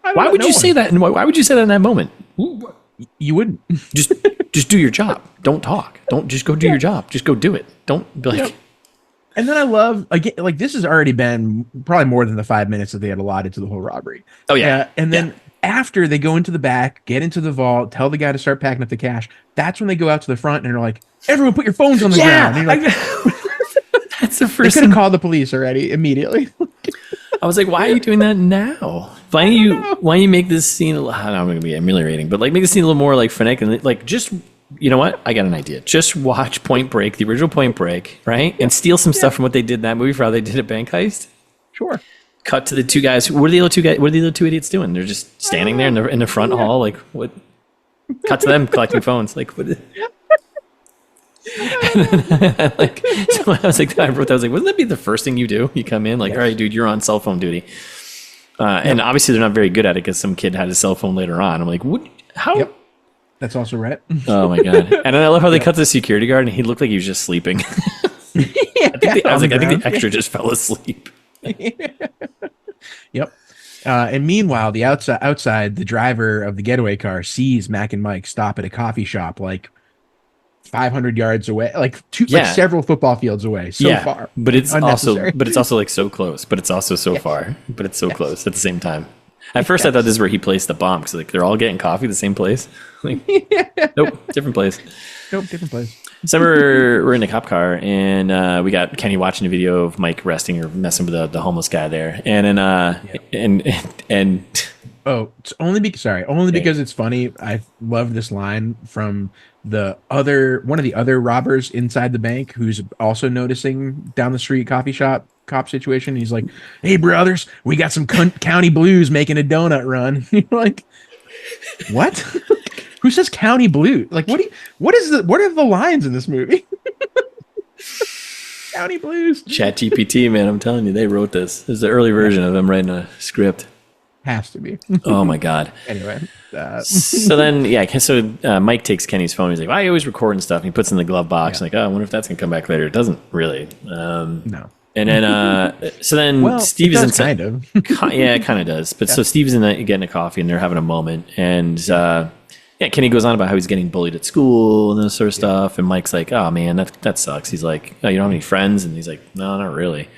Why would you say that? And why would you say that in that moment? You wouldn't. Just do your job. Don't talk. Don't just go do your job. Just go do it. Don't be like. Yeah. And then I love, again, like, this has already been probably more than the 5 minutes that they had allotted to the whole robbery. Oh, yeah. And then after they go into the back, get into the vault, tell the guy to start packing up the cash, that's when they go out to the front and they're like, everyone put your phones on the ground. And you're like, that's the first They could have called the police already immediately. I was like, why are you doing that now? Why don't you make this scene, I don't know, I'm going to be ameliorating, but like make the scene a little more like frenetic and like just... You know what? I got an idea. Just watch Point Break, the original Point Break, right? And steal some stuff from what they did in that movie for how they did a bank heist. Sure. Cut to the two guys. What are the other two idiots doing? They're just standing there in the front hall. Like what? Cut to them collecting phones. Like what? And then, like, so I was like, I wrote that. I was like, wouldn't that be the first thing you do? You come in like, all right, dude, you're on cell phone duty. And obviously they're not very good at it because some kid had his cell phone later on. I'm like, what? How? Yep. That's also right. Oh my god! And then I love how they cut to the security guard, and he looked like he was just sleeping. I think the extra just fell asleep. Yep. And meanwhile, the outside, the driver of the getaway car sees Mac and Mike stop at a coffee shop like 500 yards away, like several football fields away. So far, but it's also like so close. But it's also so far. But it's so close at the same time. At first, I thought this is where he placed the bomb because like they're all getting coffee the same place. Like, nope, different place. Nope, different place. So we're in a cop car, and we got Kenny watching a video of Mike resting or messing with the homeless guy there, and then and oh, it's only because it's funny. I love this line from one of the other robbers inside the bank who's also noticing down the street coffee shop cop situation. He's like, "Hey, brothers, we got some county blues making a donut run." You're like, what? Who says county blue? Like, what are the lines in this movie? County blues. ChatGPT, man, I'm telling you, they wrote this. This is the early version of them writing a script. Has to be. Oh my God. Anyway. So then, Mike takes Kenny's phone. He's like, well, I always record and stuff. And he puts it in the glove box. Like, oh, I wonder if that's going to come back later. It doesn't really. No. And then, so then Steve is inside. Kind of. Yeah, it kind of does. But so Steve's getting a coffee and they're having a moment. And Kenny goes on about how he's getting bullied at school and this sort of stuff. And Mike's like, oh man, that sucks. He's like, oh, you don't have any friends? And he's like, no, not really.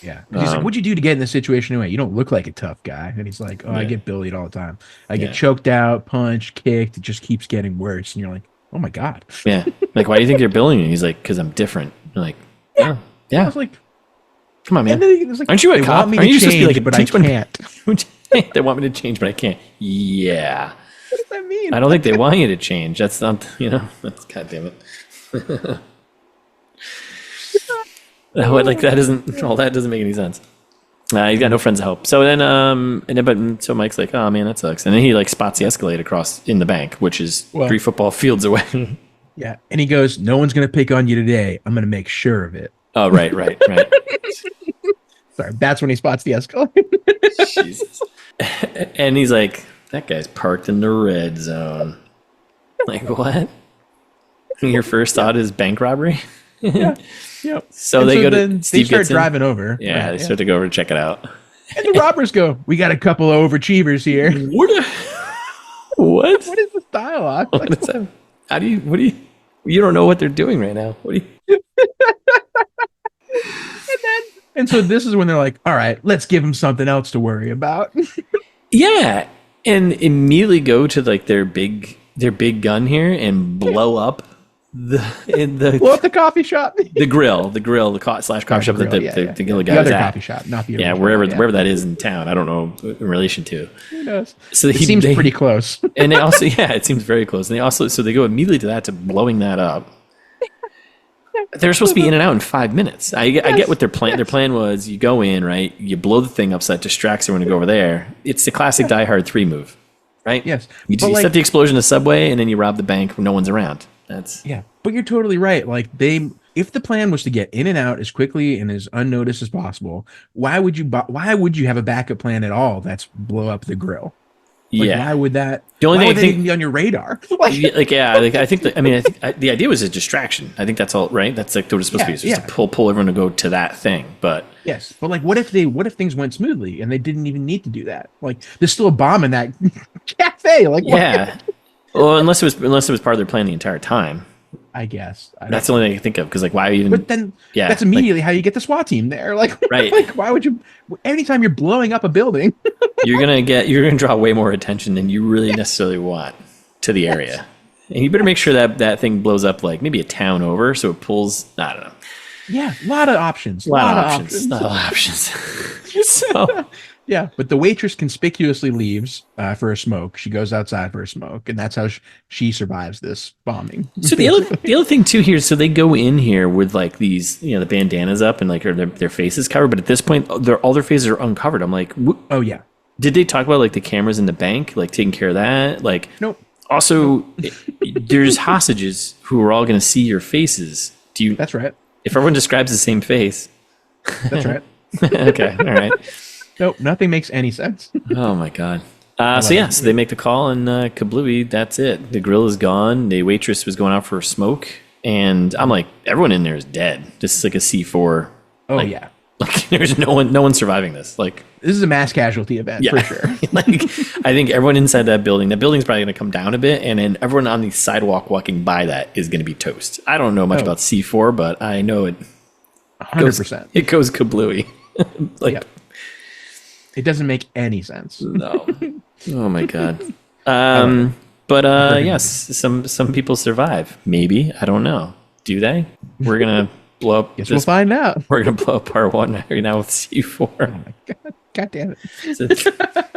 Yeah. He's like, what'd you do to get in this situation anyway? You don't look like a tough guy. And he's like, I get bullied all the time. I get choked out, punched, kicked. It just keeps getting worse. And you're like, oh my God. Yeah. Like, why do you think they're bullying you? He's like, because I'm different. I'm like, yeah. I was like, come on, man. Like, aren't you a cop? Aren't you supposed to be like, but I can't. They want me to change, but I can't. Yeah. What does that mean? I don't think they want you to change. That's not, that's, God damn it. Like that doesn't make any sense. He's got no friends to help. So then, so Mike's like, oh man, that sucks. And then he like spots the Escalade across in the bank, which is 3 football fields away. Yeah. And he goes, no one's going to pick on you today. I'm going to make sure of it. Oh, right. Sorry. That's when he spots the Escalade. Jesus. And he's like, that guy's parked in the red zone. Like, what? Your first thought is bank robbery? Yeah. Yep. So they start driving over. Yeah, they start to go over to check it out. And the robbers go, we got a couple of overachievers here. What? What is this dialogue? What is that? You don't know what they're doing right now. What do you? And so this is when they're like, all right, let's give them something else to worry about. Yeah. And immediately go to like their big gun here and blow up blow up the coffee shop, the grill, the coffee shop that the other coffee shop, not the wherever that is in town. I don't know in relation to. Who knows? So it seems pretty close. And they also, it seems very close. And they go immediately to that, to blowing that up. They're supposed to be in and out in 5 minutes. I get what their plan. Their plan was: you go in, right? You blow the thing up so that distracts everyone to go over there. It's the classic Die Hard 3 move, right? Yes. You set the explosion in the subway, and then you rob the bank when no one's around. But you're totally right. Like if the plan was to get in and out as quickly and as unnoticed as possible, why would you have a backup plan at all? That's blow up the grill. Why would that? The only thing I think even be on your radar. I think the idea was a distraction. I think that's all right. That's like what it's supposed to be. It's just to pull everyone to go to that thing. But yes, but like, what if things went smoothly and they didn't even need to do that? Like, there's still a bomb in that cafe. Like, well, unless it was part of their plan the entire time. I guess that's the only thing I can think of, because like, why even? But then, that's immediately how you get the SWAT team there. Like, right? Like, why would you? Anytime you're blowing up a building, you're gonna draw way more attention than you really necessarily want to the area, and you better make sure that thing blows up like maybe a town over, so it pulls. I don't know. Yeah, a lot of options. Not a lot of options. So. Yeah, but the waitress conspicuously leaves for a smoke. She goes outside for a smoke, and that's how she survives this bombing. So the other thing too here, so they go in here with like these, the bandanas up and like their faces covered, but at this point, all their faces are uncovered. I'm like, oh yeah. Did they talk about like the cameras in the bank, like taking care of that? Like, nope. Also, there's hostages who are all going to see your faces. That's right. If everyone describes the same face. That's right. Okay. All right. Nope, nothing makes any sense. Oh my God. So they make the call, and kablooey, that's it. The grill is gone. The waitress was going out for a smoke, and I'm like, everyone in there is dead. This is like a C4. Oh yeah. Like there's no one surviving this. Like, this is a mass casualty event for sure. Like, I think everyone inside that building's probably going to come down a bit, and then everyone on the sidewalk walking by that is going to be toast. I don't know much about C4, but I know it. 100%. It goes kablooey. It doesn't make any sense. No. Oh my God. Yes, some people survive. Maybe. I don't know. Do they? We're gonna blow up. Guess we'll find out. We're gonna blow up part 1 right now with C4. Oh my God. God damn it. This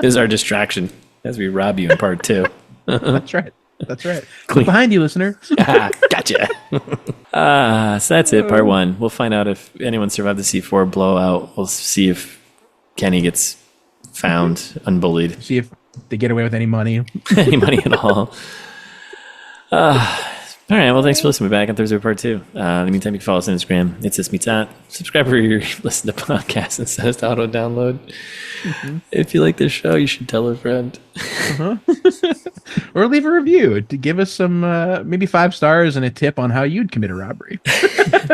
is our distraction as we rob you in part 2. That's right. That's right. Look behind you, listener. Gotcha. So that's it, part 1. We'll find out if anyone survived the C4 blowout. We'll see if Kenny gets found unbullied. See if they get away with any money. Any money at all. All right. Well, thanks for listening. We're back on Thursday part 2. In the meantime, you can follow us on Instagram. It's This Meets That. Subscribe where you listen to podcasts instead of auto download. Mm-hmm. If you like this show, you should tell a friend. Or leave a review to give us some maybe 5 stars and a tip on how you'd commit a robbery.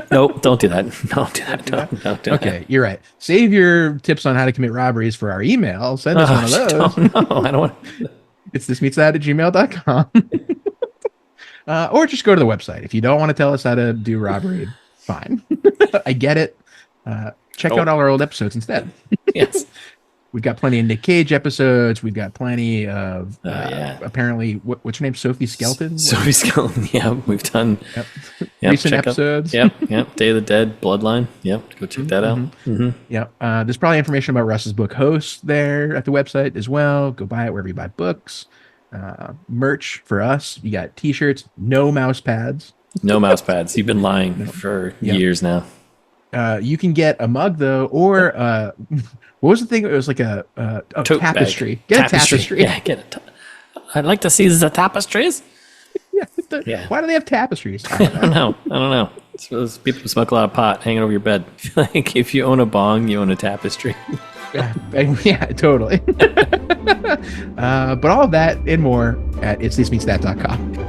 Nope, don't do that. Don't do that. Don't do okay, you're right. Save your tips on how to commit robberies for our email. Send us one of those. No, I don't want. It's thismeetsthat@gmail.com. Or just go to the website. If you don't want to tell us how to do robbery, fine. I get it. Check out all our old episodes instead. Yes. We've got plenty of Nick Cage episodes. We've got plenty of, apparently, what's her name? Sophie Skelton? Sophie Skelton, yeah. We've done recent episodes. Yep. Day of the Dead, Bloodline. Yep, go check that out. Mm-hmm. Yep. There's probably information about Russ's book Host there at the website as well. Go buy it wherever you buy books. Merch for us. You got t-shirts, no mouse pads. No mouse pads. You've been lying for years now. You can get a mug, though, or... what was the thing? It was like a tapestry. Bag. Get a tapestry. Yeah, get it. I'd like to see the tapestries. Yeah. Why do they have tapestries? I don't know. It's those people who smoke a lot of pot hanging over your bed. I feel like if you own a bong, you own a tapestry. Yeah, totally. But all of that and more at itsthismeetsthat.com.